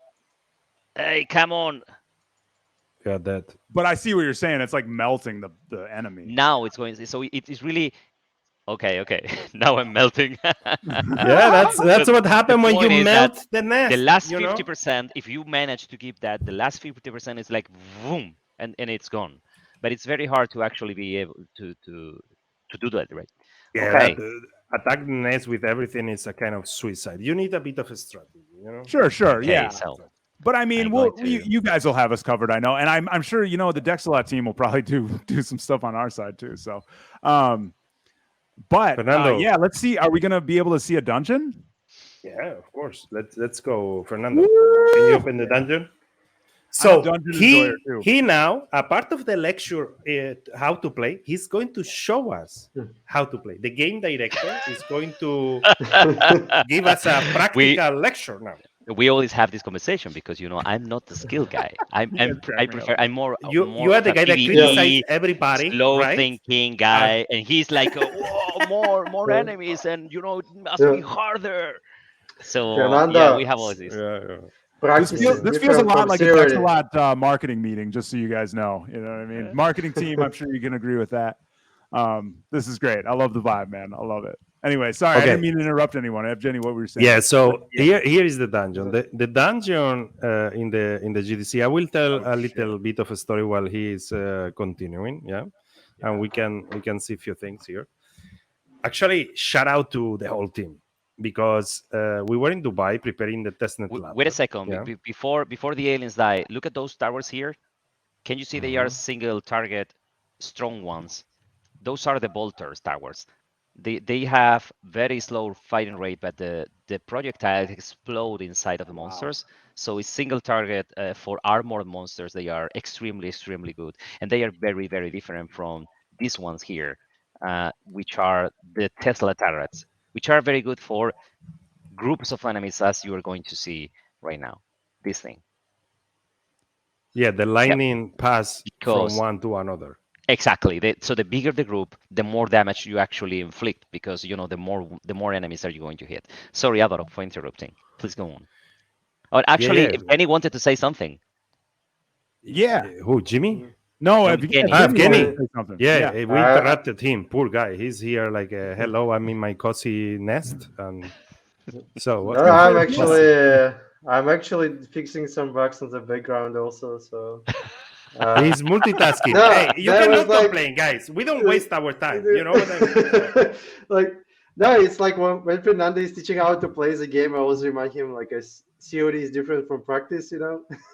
Hey, come on! Got that. But I see what you're saying. It's like melting the enemy. Now it's going. So it is really. Okay. Now I'm melting. Yeah, that's what happened when you point is melt the nest. The last you know? 50%, if you manage to keep that, the last 50% is like boom, and it's gone. But it's very hard to actually be able to do that, right? Yeah, Okay. Attack the nest with everything is a kind of suicide. You need a bit of a strategy, you know? Sure. Okay, Yeah. so But I mean, I'm we'll, going to- you guys will have us covered, I know, and I'm sure the Dexalot team will probably do some stuff on our side too. So, but Fernando. yeah, let's see. Are we gonna be able to see a dungeon? Yeah, of course. Let's go, Fernando. Can you open the dungeon? So dungeon enjoyer too. he now, a part of the lecture how to play, he's going to show us how to play. The game director is going to give us a practical lecture now. we always have this conversation because I'm not the skill guy. I'm more You are the guy that PvE, criticizes everybody, slow right? thinking guy, and he's like, whoa, more enemies, and it must be harder. So Fernando. yeah, we have all this. Yeah. This feels a Different lot from like a theory. Dexalot marketing meeting, just so you guys know. You know what I mean? Marketing team, I'm sure you can agree with that. This is great. I love the vibe, man. I love it. Anyway, sorry, I Okay. didn't mean to interrupt anyone. Evgeny, what were you saying? Yeah, so here is the dungeon. The dungeon in the GDC. I will tell a little bit of a story while he is continuing. Yeah. and we can see a few things here. Actually, shout out to the whole team because we were in Dubai preparing the testnet lab. Wait a second. Yeah. Before the aliens die, look at those towers here. Can you see they are single target, strong ones? Those are the bolters towers. They have very slow fighting rate, but the projectiles explode inside of the monsters. So it's single target for armored monsters. They are extremely good, and they are very different from these ones here, which are the Tesla turrets, which are very good for groups of enemies, as you are going to see right now. This thing. Yeah, the lightning pass Because- from one to another. Exactly. So the bigger the group, the more damage you actually inflict, because the more enemies are you going to hit. Sorry, Alvaro, for interrupting. Please go on. Oh, actually, yeah. Evgeny wanted to say something. Yeah. Who, Jimmy? No, Evgeny. Evgeny wanted Evgeny. to say something. Yeah, we interrupted him. Poor guy. He's here like, hello, I'm in my cozy nest. And so what? No, I'm actually fixing some bugs in the background also. So He's multitasking. No, Hey, you that cannot was like- complain, guys. We don't waste our time. You know what I mean? like no, it's like when Fernando is teaching how to play the game, I always remind him like a COD is different from practice,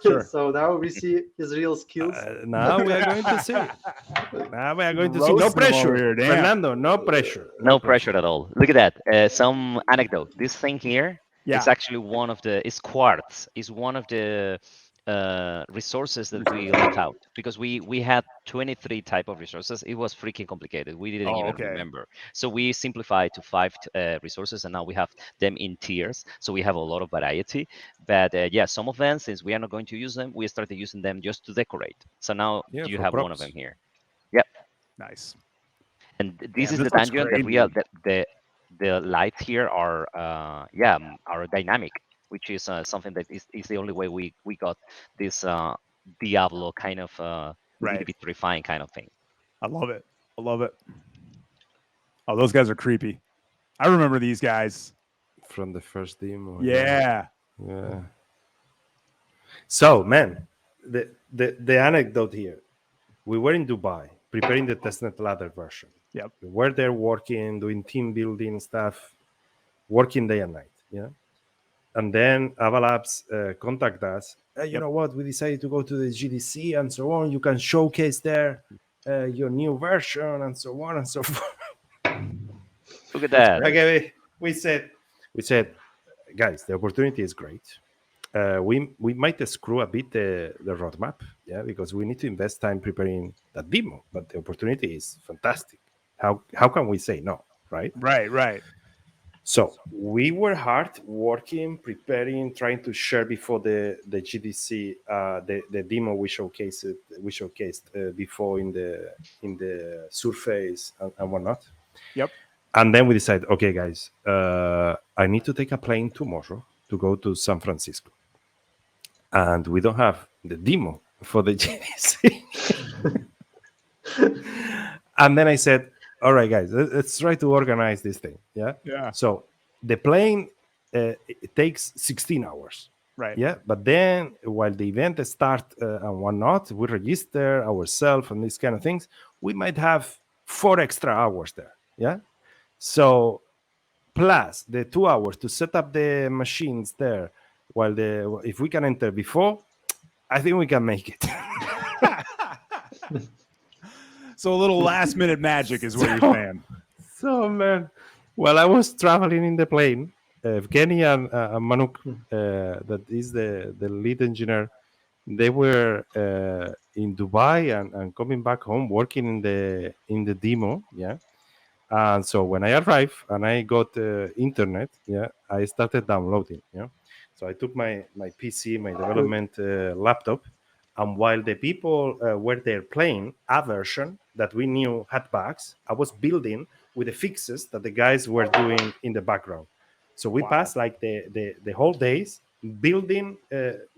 Sure. So now we see his real skills. Now we are going to see. Now we are going to see. Roasting No him pressure, over here, damn. Fernando. No pressure. No pressure at all. Look at that. Some anecdote. This thing here, Yeah. it's actually one of the. It's quartz. It's one of the resources that we left out because we had 23 type of resources. It was freaking complicated. We didn't even remember. So we simplified to 5 resources, and now we have them in tiers. So we have a lot of variety. But yeah, some of them, since we are not going to use them, we started using them just to decorate. So now Yeah, you for have one of props. them here. Yep. Nice. And this Yeah, is this the looks dungeon that we crazy. are. The lights here are are dynamic, which is something that is the only way we got this Diablo kind of a little bit refined kind of thing. I love it. I love it. Oh, those guys are creepy. I remember these guys. From the first demo. Yeah. Yeah. So, man, the anecdote here. We were in Dubai preparing the testnet ladder version. Yep. We were there working, doing team building stuff, working day and night. Yeah. And then Avalabs contact us. You know what? We decided to go to the GDC and so on. You can showcase there your new version and so on and so forth. Look at that. Okay, we said, guys, the opportunity is great. We might screw a bit the roadmap, yeah, because we need to invest time preparing that demo. But the opportunity is fantastic. How can we say no, right? Right. So we were hard working, preparing, trying to share before the GDC the demo we showcased before in the surface and whatnot. Yep. And then we decided, okay, guys, I need to take a plane tomorrow to go to San Francisco, and we don't have the demo for the GDC. And then I said, all right, guys, let's try to organize this thing. Yeah. Yeah. So the plane it takes 16 hours. Right. Yeah. But then while the event starts and whatnot, we register ourselves and these kind of things. We might have 4 extra hours there. Yeah. So plus the 2 hours to set up the machines there, while if we can enter before, I think we can make it. So a little last minute magic is what you're saying. So, man, while I was traveling in the plane, Evgeny and Manuk, that is the lead engineer, they were in Dubai and coming back home working in the demo. Yeah. And so when I arrived and I got internet, yeah, I started downloading. Yeah. So I took my PC, my development laptop, and while the people were there playing a version that we knew had bugs, I was building with the fixes that the guys were doing in the background. So we passed like the whole days building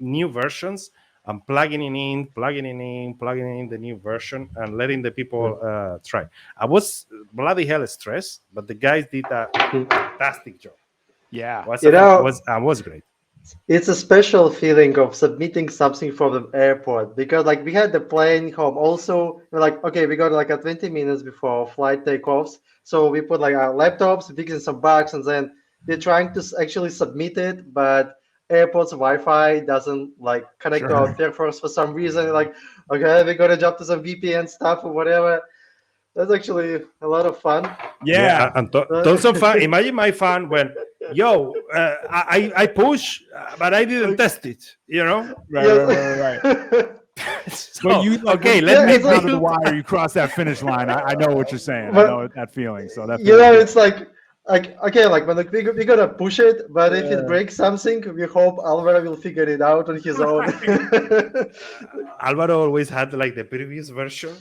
new versions and plugging in the new version and letting the people try. I was bloody hell stressed, but the guys did a fantastic job. Yeah. Was great. It's a special feeling of submitting something from the airport because like we had the plane home also we're like okay we got like a 20 minutes before flight takeoffs so we put like our laptops fixing some bugs and then we're trying to actually submit it but airport's Wi-Fi doesn't like connect to our Sure. servers for some reason like okay we gotta jump to some VPN stuff or whatever. That's actually a lot of fun. Yeah. and tons of fun. Imagine my fun when, I push, but I didn't test it. Right. So, But you like okay, when let you me get down to the build. wire, you cross that finish line. I know what you're saying. I But- know that feeling. So that You feels know, good. it's like okay, like when we're gonna push it, but if it breaks something, we hope Alvaro will figure it out on his own. Alvaro always had like the previous version,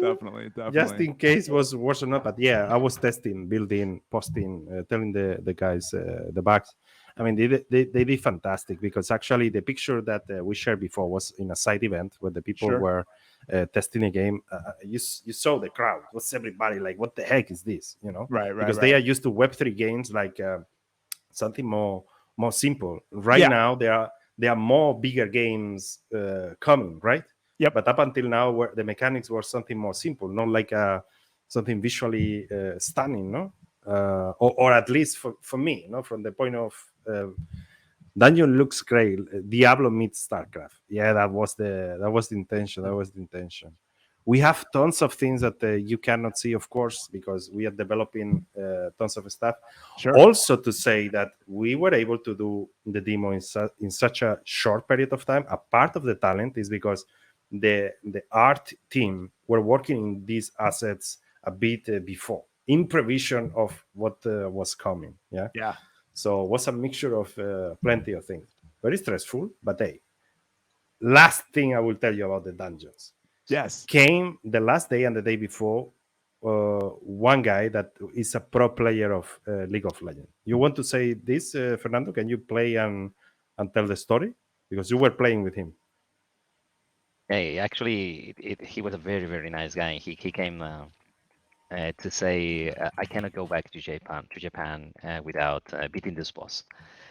Definitely. just in case was worse or not. But yeah, I was testing, building, posting, telling the guys the bugs. I mean, they did fantastic because actually the picture that we shared before was in a side event where the people Sure. were testing a game. You saw the crowd. What's everybody like? What the heck is this? Right. Because they are used to Web3 games like something more simple. Right Yeah. now, there are more bigger games coming, right? Yep. But up until now, where the mechanics were something more simple, not like something visually stunning, no? Or at least for me, from the point of Dungeon looks great. Diablo meets StarCraft. Yeah, that was the intention. That was the intention. We have tons of things that you cannot see, of course, because we are developing tons of stuff. Sure. Also, to say that we were able to do the demo in such a short period of time. A part of the talent is because the art team were working in these assets a bit before, in prevision of what was coming. Yeah. Yeah. So it was a mixture of plenty of things. Very stressful, but hey, last thing I will tell you about the dungeons. Yes. Came the last day and the day before, one guy that is a pro player of League of Legends. You want to say this, Fernando? Can you play and tell the story? Because you were playing with him. Hey, actually, he was a very, very nice guy. He came to say, I cannot go back to Japan without beating this boss.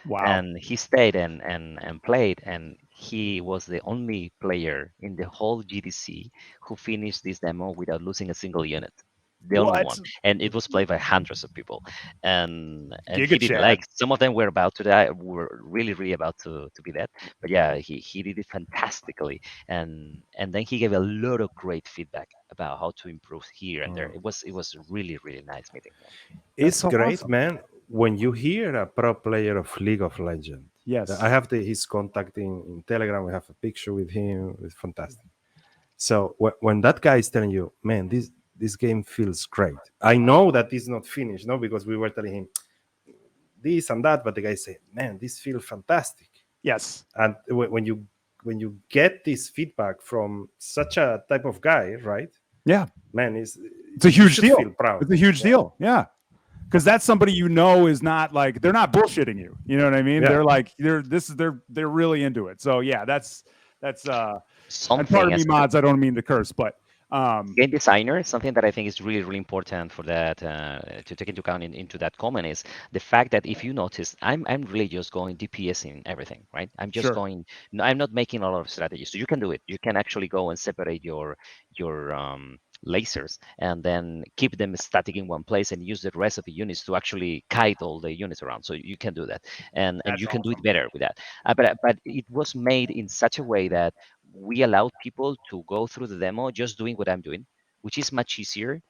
Wow. And he stayed and played, and he was the only player in the whole GDC who finished this demo without losing a single unit. The only What? one, and it was played by hundreds of people, and he Giga did Chad. like some of them were about to die, were really about to be dead, but yeah, he did it fantastically, and then he gave a lot of great feedback about how to improve here and there. It was really nice meeting him. It's so great, awesome. man. When you hear a pro player of League of Legends, Yes. I have his contact in Telegram. We have a picture with him. It's fantastic. So when that guy is telling you, man, this game feels great. I know that it's not finished, no, because we were telling him this and that, but the guy said, man, this feels fantastic. Yes. And when you get this feedback from such a type of guy, right? Yeah. Man, It's a huge deal. Feel proud. It's a huge deal. Yeah. Because that's somebody is not like, they're not bullshitting you. You know what I mean? Yeah. They're like, they're really into it. So yeah, that's Something and pardon me, as mods. I don't mean to curse, but game designer, something that I think is really important for that to take into account into that comment is the fact that if you notice, I'm really just going DPS in everything, right? I'm just Sure. going. No, I'm not making a lot of strategies, so you can do it. You can actually go and separate your lasers and then keep them static in one place and use the rest of the units to actually kite all the units around. So you can do that, and you can do it better with that. But it was made in such a way that we allowed people to go through the demo just doing what I'm doing, which is much easier.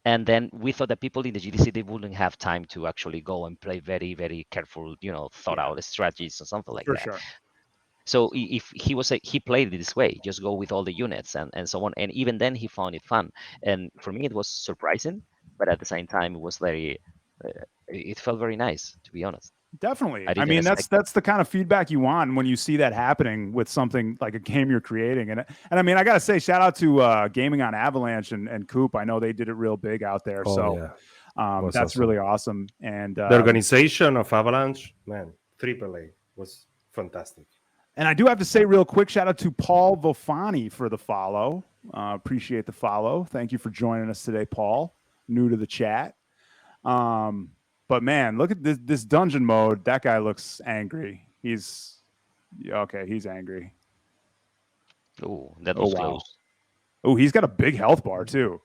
And then we thought that people in the GDC, they wouldn't have time to actually go and play very, very careful, thought out strategies or something like for that. sure. So if he played it this way, just go with all the units and so on. And even then he found it fun. And for me, it was surprising, but at the same time, it was it felt very nice, to be honest. Definitely. I didn't mean, expect that's the kind of feedback you want when you see that happening with something like a game you're creating. And I mean, I gotta say, shout out to Gaming on Avalanche and Coop. I know they did it real big out there. Oh, So yeah. that's awesome. really awesome. And The organization of Avalanche, man, AAA was fantastic. And I do have to say real quick, shout out to Paul Vofani for the follow. Appreciate the follow. Thank you for joining us today, Paul. New to the chat. But man, look at this dungeon mode. That guy looks angry. He's okay. He's angry. Oh, that Oh was wow. close. Oh, he's got a big health bar too.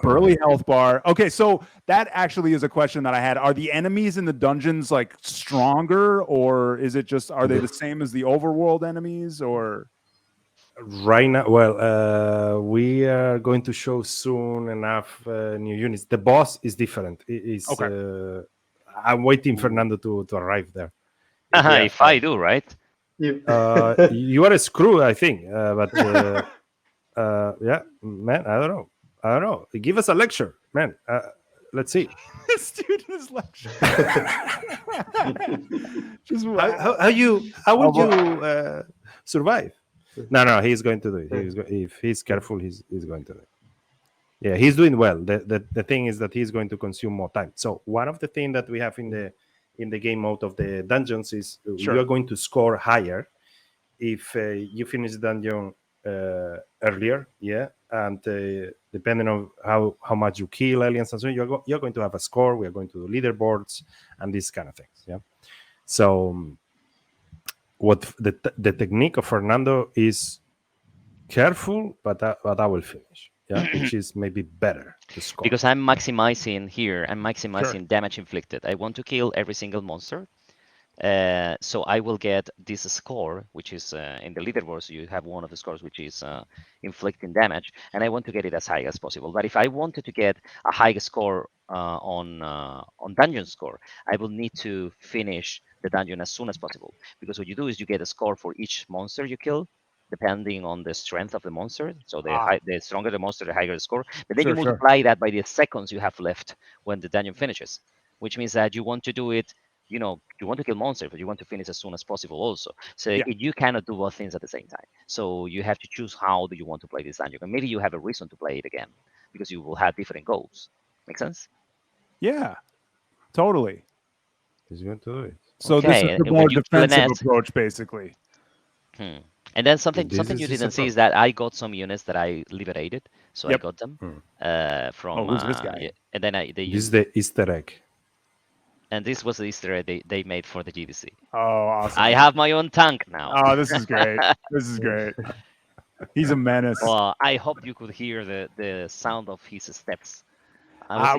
Burly health bar. Okay, so that actually is a question that I had. Are the enemies in the dungeons like stronger, or is it just are they the same as the overworld enemies, or? Right now, well, we are going to show soon enough new units. The boss is different. Okay. I'm waiting Fernando to arrive there. If we If I do, right? You- you are a screw, I think. But yeah, man, I don't know. Give us a lecture, man. Let's see. This dude in his lecture. Just How would you survive? No, he's going to do it. If he's careful, he's going to do it. Yeah, he's doing well. The thing is that he's going to consume more time. So one of the things that we have in the game mode of the dungeons is Sure. you are going to score higher if you finish the dungeon earlier. Yeah, and depending on how much you kill aliens and so on, you're going to have a score. We are going to do leaderboards and these kind of things. Yeah. So what the technique of Fernando is careful, but I will finish. Yeah, which is maybe better to score. Because I'm maximizing here. I'm maximizing damage inflicted. I want to kill every single monster. So I will get this score, which is in the leaderboards. You have one of the scores, which is inflicting damage, and I want to get it as high as possible. But if I wanted to get a high score on dungeon score, I will need to finish the dungeon as soon as possible. Because what you do is you get a score for each monster you kill, depending on the strength of the monster. So the stronger the monster, the higher the score. But then you multiply that by the seconds you have left when the dungeon finishes, which means that you want to do it. You want to kill monsters, but you want to finish as soon as possible also. So you cannot do both things at the same time. So you have to choose how do you want to play this dungeon. And maybe you have a reason to play it again because you will have different goals. Make sense? Yeah, totally. He's going to do it. So this is the more defensive approach, basically. And then something you didn't see is that I got some units that I liberated. So I got them from. Who's this guy? And then This is the Easter egg. And this was the Easter egg they made for the GDC. Oh, awesome. I have my own tank now. Oh, this is great. This is great. He's a menace. Well, I hope you could hear the sound of his steps.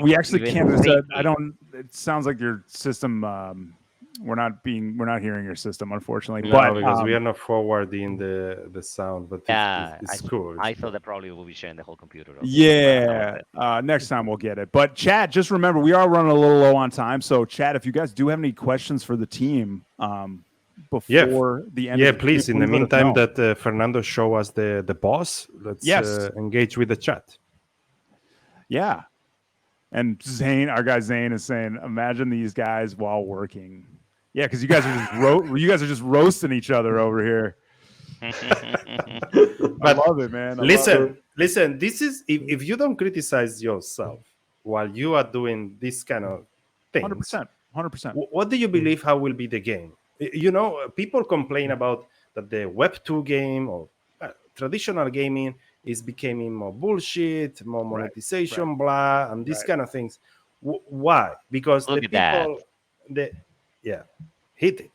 We actually can't. I don't. It sounds like your system. We're not hearing your system, unfortunately. No, but because we are not forwarding the sound. But it's cool. I thought that probably we'll be sharing the whole computer. Yeah. Next time we'll get it. But chat, just remember we are running a little low on time. So chat, if you guys do have any questions for the team before the end. Yeah, please. In the meantime, that Fernando show us the boss. Let's engage with the chat. Yeah. And Zane, our guy Zane, is saying, imagine these guys while working. Yeah, because you guys are just roasting each other over here. I love it, man. Listen. This is if you don't criticize yourself while you are doing this kind of things. 100%. What do you believe? How will be the game? People complain about that the Web 2 game or traditional gaming is becoming more bullshit, more monetization, blah, and these kind of things. Why? Because the people, hit it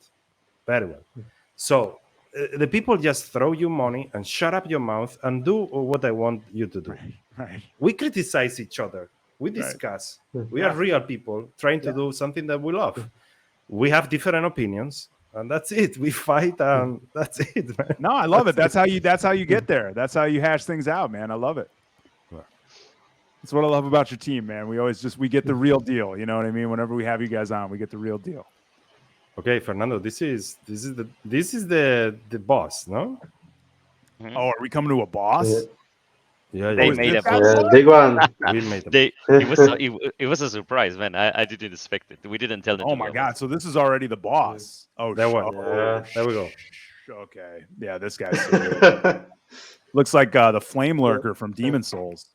very well. So the people just throw you money and shut up your mouth and do what I want you to do. Right. We criticize each other. We discuss. We are real people trying to do something that we love. We have different opinions. And that's it. We fight, and that's it, man. No, I love it. That's how you get there. That's how you hash things out, man. I love it. That's what I love about your team, man. We get the real deal. You know what I mean? Whenever we have you guys on, we get the real deal. Okay, Fernando, this is the boss, no? Oh, are we coming to a boss? Yeah. They made a big one. We made it was a surprise, man. I didn't expect it. We didn't tell them. Oh my god! So this is already the boss. Oh, there we go. Okay, yeah, this guy's looks like the flame lurker from Demon Souls.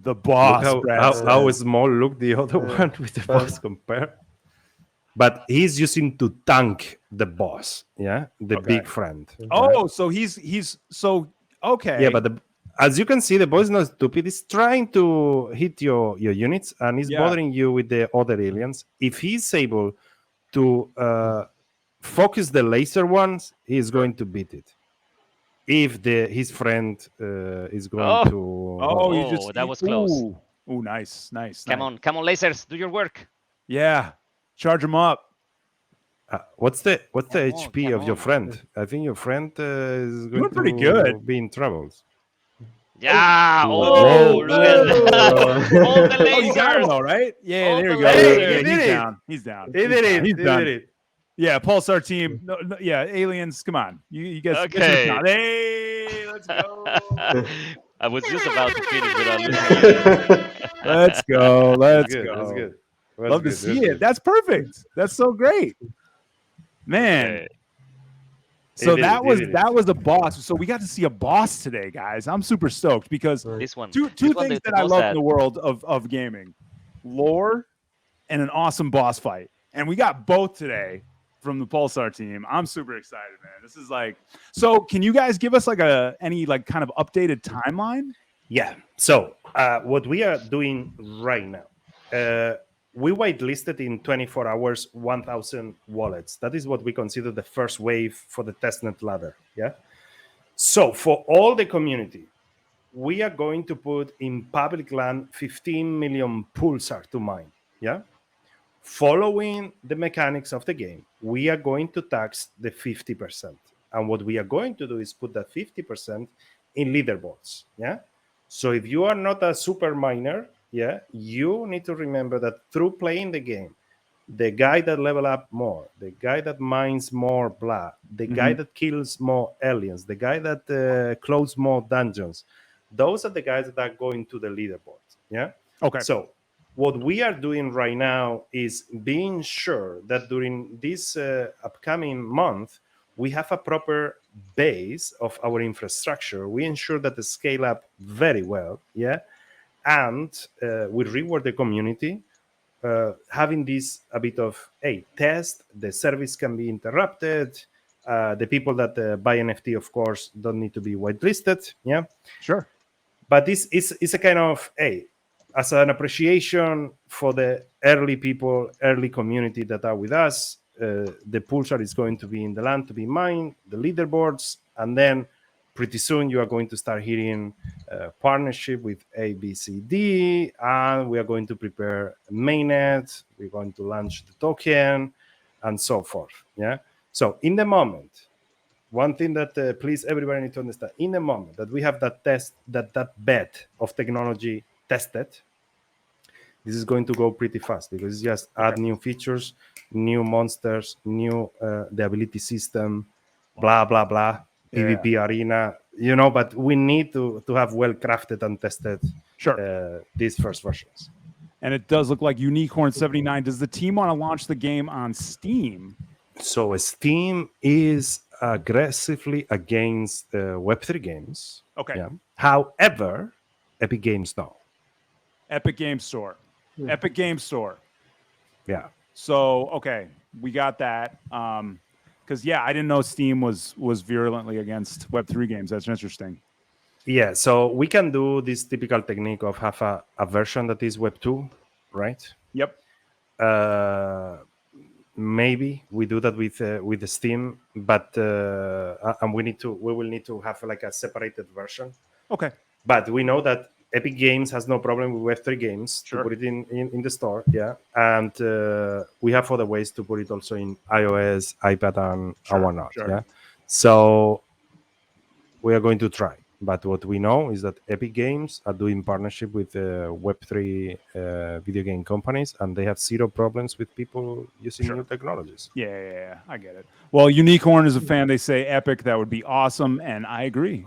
The boss. How small look the other one with the boss compared. But he's using to tank the boss, the big friend. Oh, so he's so okay. Yeah, but as you can see, the boss is not stupid. He's trying to hit your units, and he's bothering you with the other aliens. If he's able to focus the laser ones, he's going to beat it. If his friend is going to. You just that was close. Ooh, nice. Come on, lasers, do your work. Yeah, charge them up. What's the Come HP of your on. friend? I think your friend is going pretty to good. be in troubles. Yeah. Whoa. Look at that. All the Oh, you got him lasers. though, right? Yeah, All there you the go. lasers. Yeah, He did he's it. down. He's down. He did it. He's He done. did it. Yeah, Pulsar team. No, yeah, aliens. Come on, you guys. Okay. Hey, let's go. I was just about to finish without losing you. Let's go. Let's That's good. go. That's good. Love to see it. That's perfect. That's so great, man. Okay. So He did that it. was a boss. So we got to see a boss today, guys. I'm super stoked because This one. two this one, things the that I most love that- in the world of gaming: lore and an awesome boss fight. And we got both today from the Pulsar team. I'm super excited, man. This is like, so can you guys give us like any like kind of updated timeline? Yeah. So what we are doing right now, we whitelisted in 24 hours 1,000 wallets. That is what we consider the first wave for the testnet ladder. Yeah. So for all the community, we are going to put in public land 15 million Pulsar to mine. Yeah. Following the mechanics of the game, we are going to tax the 50%. And what we are going to do is put that 50% in leaderboards. Yeah. So if you are not a super miner, yeah, you need to remember that through playing the game, the guy that level up more, the guy that mines more blood, the guy that kills more aliens, the guy that closes more dungeons, those are the guys that are going to the leaderboard. Yeah. Okay. So what we are doing right now is being sure that during this upcoming month, we have a proper base of our infrastructure. We ensure that the scale up very well, yeah, and we reward the community having this a bit of test. The service can be interrupted. The people that buy NFT, of course, don't need to be whitelisted, yeah. Sure. But this is a kind of as an appreciation for the early people, early community that are with us. The Pulsar is going to be in the land to be mined, the leaderboards, and then pretty soon you are going to start hearing partnership with A, B, C, D, and we are going to prepare mainnet. We're going to launch the token, and so forth. Yeah. So in the moment, one thing that please everybody need to understand: in the moment that we have that test, that bed of technology tested, this is going to go pretty fast because it's just add new features, new monsters, new the ability system, blah blah blah, PvP arena, you know. But we need to have well crafted and tested these first versions. And it does look like Unicorn 79. Does the team want to launch the game on Steam? So Steam is aggressively against Web3 games. Okay. Yeah. However, Epic Games no. Epic Game Store. Epic Game Store. Yeah. So, okay, we got that. Because, I didn't know Steam was virulently against Web3 games. That's interesting. Yeah, so we can do this typical technique of have a version that is Web 2, right? Yep. Maybe we do that with the Steam, but and we will need to have like a separated version. Okay. But we know that Epic Games has no problem with Web3 games to put it in the store, yeah. And we have other ways to put it also in iOS, iPad, and whatnot, yeah. So we are going to try. But what we know is that Epic Games are doing partnership with Web3 video game companies, and they have zero problems with people using new technologies. Yeah, I get it. Well, Unicorn is a fan. They say Epic, that would be awesome, and I agree.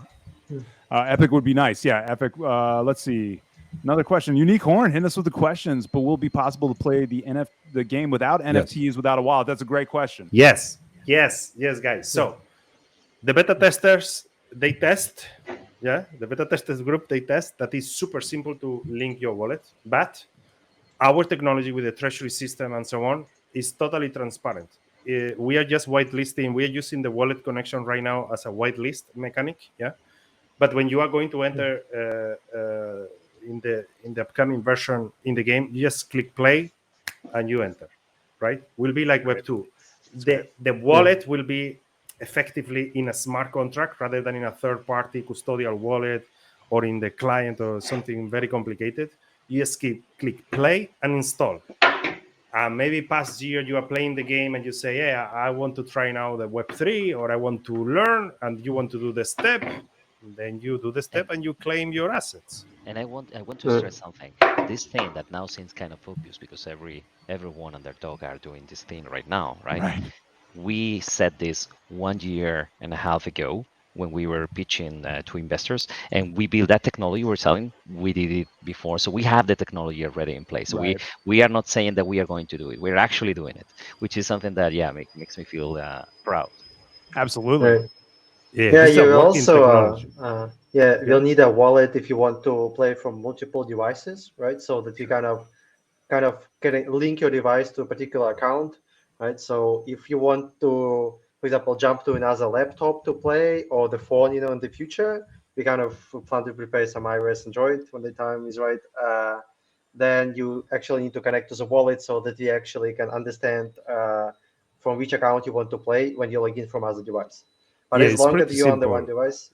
Epic would be nice. Yeah, Epic. Let's see. Another question. Unicorn, hit us with the questions, but will it be possible to play the game without NFTs, without a wallet? That's a great question. Yes, guys. So the beta testers, they test. Yeah, the beta testers group, they test. That is super simple to link your wallet. But our technology with the treasury system and so on is totally transparent. We are just whitelisting. We are using the wallet connection right now as a whitelist mechanic. Yeah. But when you are going to enter in the upcoming version in the game, you just click play and you enter, right? Will be like Web 2. The wallet will be effectively in a smart contract rather than in a third-party custodial wallet or in the client or something very complicated. You just click play and install. Maybe past year you are playing the game and you say, yeah, I want to try now the Web3 or I want to learn, and you want to do the step. Then you do the step and you claim your assets. And I want to stress something. This thing that now seems kind of obvious because everyone and their dog are doing this thing right now, right? We said this 1 year and a half ago when we were pitching to investors, and we built that technology we're selling. We did it before, so we have the technology already in place. So we are not saying that we are going to do it. We're actually doing it, which is something that makes me feel proud. Absolutely. Right. Yeah, Yeah, this is a you working also technology. you'll need a wallet if you want to play from multiple devices, right? So that you kind of can link your device to a particular account, right? So if you want to, for example, jump to another laptop to play or the phone, in the future, we kind of plan to prepare some iOS, Android when the time is right. Then you actually need to connect to the wallet so that you actually can understand from which account you want to play when you log in from other device. But as it's long as pretty you're on the simple. one device,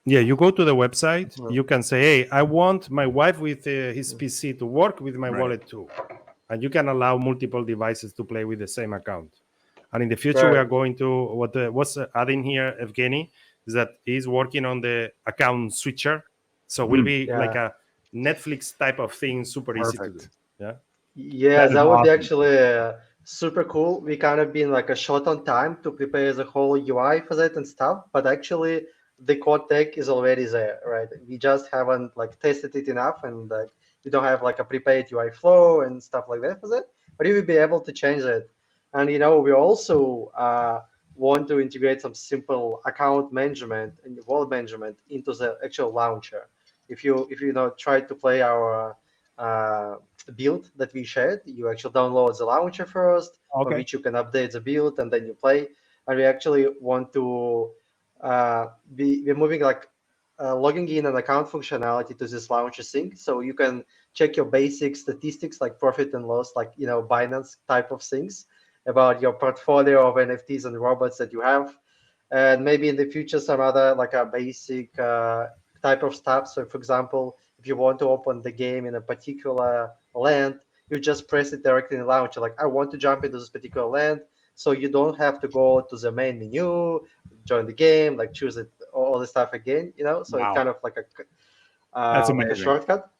Yeah, you go to the website, you can say, hey, I want my wife with his PC to work with my wallet too. And you can allow multiple devices to play with the same account. And in the future, we are going to, what's adding here, Evgeny, is that he's working on the account switcher. So it will be like a Netflix type of thing, super easy to do. Yeah, that would be actually super cool. We kind of been like a short on time to prepare the whole UI for that and stuff, but actually the core tech is already there, right? We just haven't like tested it enough, and we don't have like a prepared UI flow and stuff like that for that. But you will be able to change it, and we also want to integrate some simple account management and wallet management into the actual launcher. If you try to play our build that we shared, you actually download the launcher first, on which you can update the build and then you play. And we actually want to we're moving like logging in an account functionality to this launcher sync, so you can check your basic statistics like profit and loss, like Binance type of things about your portfolio of NFTs and robots that you have, and maybe in the future some other like a basic type of stuff. So for example, if you want to open the game in a particular land, you just press it directly in the launcher, like I want to jump into this particular land, so you don't have to go to the main menu, join the game, like choose it, all the stuff again, so it's kind of like a shortcut.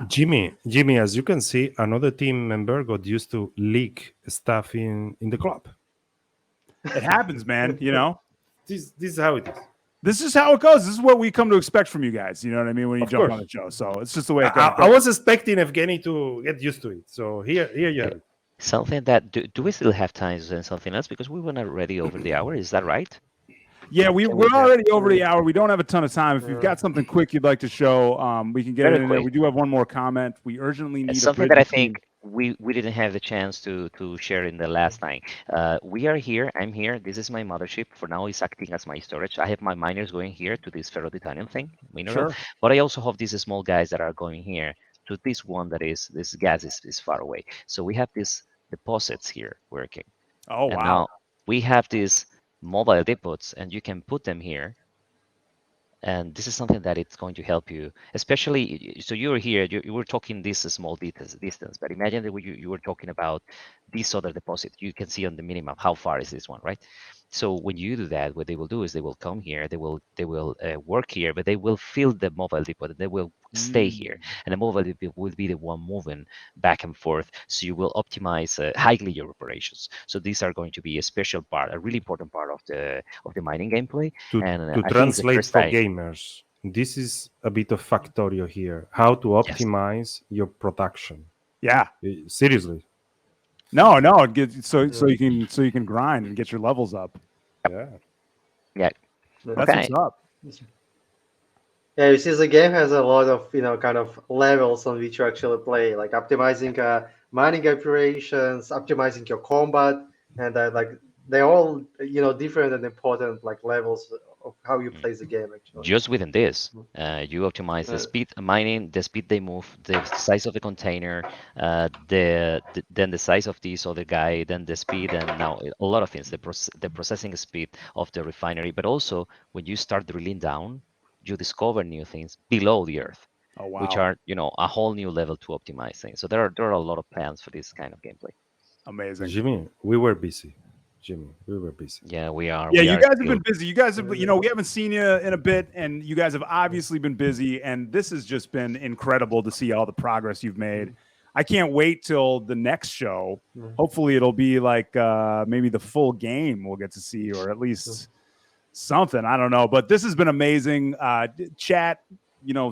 Jimmy, as you can see, another team member got used to leak stuff in the club. It happens, man. This is how it is. This is how it goes. This is what we come to expect from you guys. You know what I mean? When you jump on the show. So it's just the way it goes. I was expecting Evgeny to get used to it. So here you have it. Something that, do we still have time to say something else? Because we were not already over the hour. Is that right? Yeah, we're already over the hour. We don't have a ton of time. If you've got something quick you'd like to show, we can get it in there. We do have one more comment. We urgently need something that I think we didn't have the chance to share in the last time. We are here. I'm here. This is my mothership. For now, it's acting as my storage. I have my miners going here to this ferrotitanium thing, mineral. But I also have these small guys that are going here to this one that is, this gas is far away. So we have these deposits here working. Oh, wow. And now we have these mobile depots, and you can put them here. And this is something that it's going to help you, especially, so you're here, you were talking this small distance, but imagine that you were talking about this other deposit. You can see on the minimap how far is this one, right? So when you do that, what they will do is they will come here, they will work here, but they will fill the mobile depot, and they will stay here, and the mobile depot will be the one moving back and forth. So you will optimize highly your operations. So these are going to be a special part, a really important part of the mining gameplay. To translate for gamers, this is a bit of Factorio here. How to optimize your production. Yeah, seriously. No, so you can grind and get your levels up. Yeah. That's what's up. Yeah, you see, the game has a lot of kind of levels on which you actually play, like optimizing mining operations, optimizing your combat, and like they're all different and important like levels of how you play the game actually. Just within this, you optimize the speed mining, the speed they move, the size of the container, then the size of this other guy, then the speed, and now a lot of things. The processing speed of the refinery, but also when you start drilling down, you discover new things below the earth, Oh wow. which are a whole new level to optimize things. So there are a lot of plans for this kind of gameplay. Amazing. Jimmy, we were busy. Yeah, we are. Yeah, we you are guys have still- been busy. You guys have, we haven't seen you in a bit, and you guys have obviously been busy. And this has just been incredible to see all the progress you've made. I can't wait till the next show. Hopefully, it'll be like maybe the full game we'll get to see, or at least something. I don't know, but this has been amazing. Chat,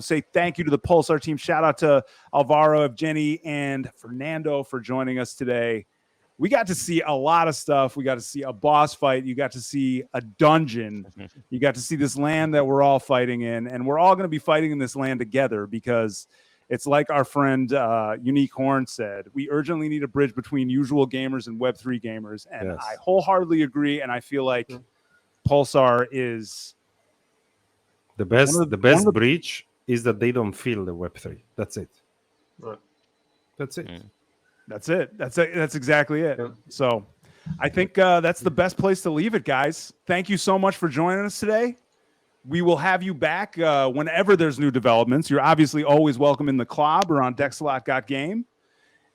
say thank you to the Pulsar team. Shout out to Alvaro, Evgeny, and Fernando for joining us today. We got to see a lot of stuff. We got to see a boss fight. You got to see a dungeon. You got to see this land that we're all fighting in. And we're all going to be fighting in this land together because it's like our friend Unique Horn said, we urgently need a bridge between usual gamers and Web3 gamers. And Yes. I wholeheartedly agree. And I feel like Pulsar is The best One of the the- best one of the- bridge is that they don't feel the Web3. That's it. Right. That's it. That's it. That's exactly it. Yeah. So I think that's the best place to leave it, guys. Thank you so much for joining us today. We will have you back whenever there's new developments. You're obviously always welcome in the club or on Dexalot.game.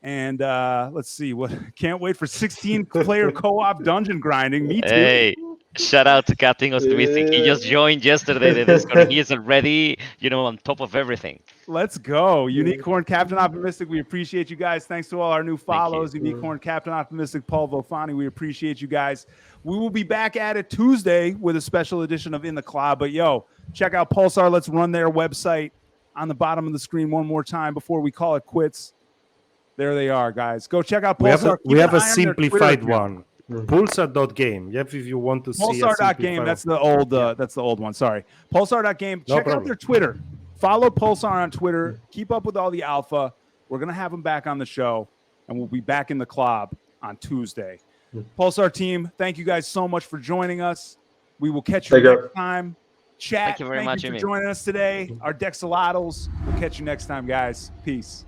And let's see can't wait for 16-player co-op dungeon grinding. Me too. Hey, shout out to Captain Optimistic. He just joined yesterday. The Discord. He is already, on top of everything. Let's go. Unicorn, Captain Optimistic, we appreciate you guys. Thanks to all our new follows. Unicorn, Captain Optimistic, Paul Vofani, we appreciate you guys. We will be back at it Tuesday with a special edition of In the Club. But check out Pulsar. Let's run their website on the bottom of the screen one more time before we call it quits. There they are, guys. Go check out Pulsar. We have Keep a an eye on their Twitter simplified account. one. Pulsar.game. Yep, if you want to see Pulsar.game. That's the old one. Sorry. Pulsar.game. No Check out problem. their Twitter. Follow Pulsar on Twitter. Keep up with all the alpha. We're going to have them back on the show, and we'll be back in the club on Tuesday. Pulsar team, thank you guys so much for joining us. We will catch you Thank you. next time. Chat, Thank you very much, for Jimmy. joining us today. Our Dexalotls. We'll catch you next time, guys. Peace.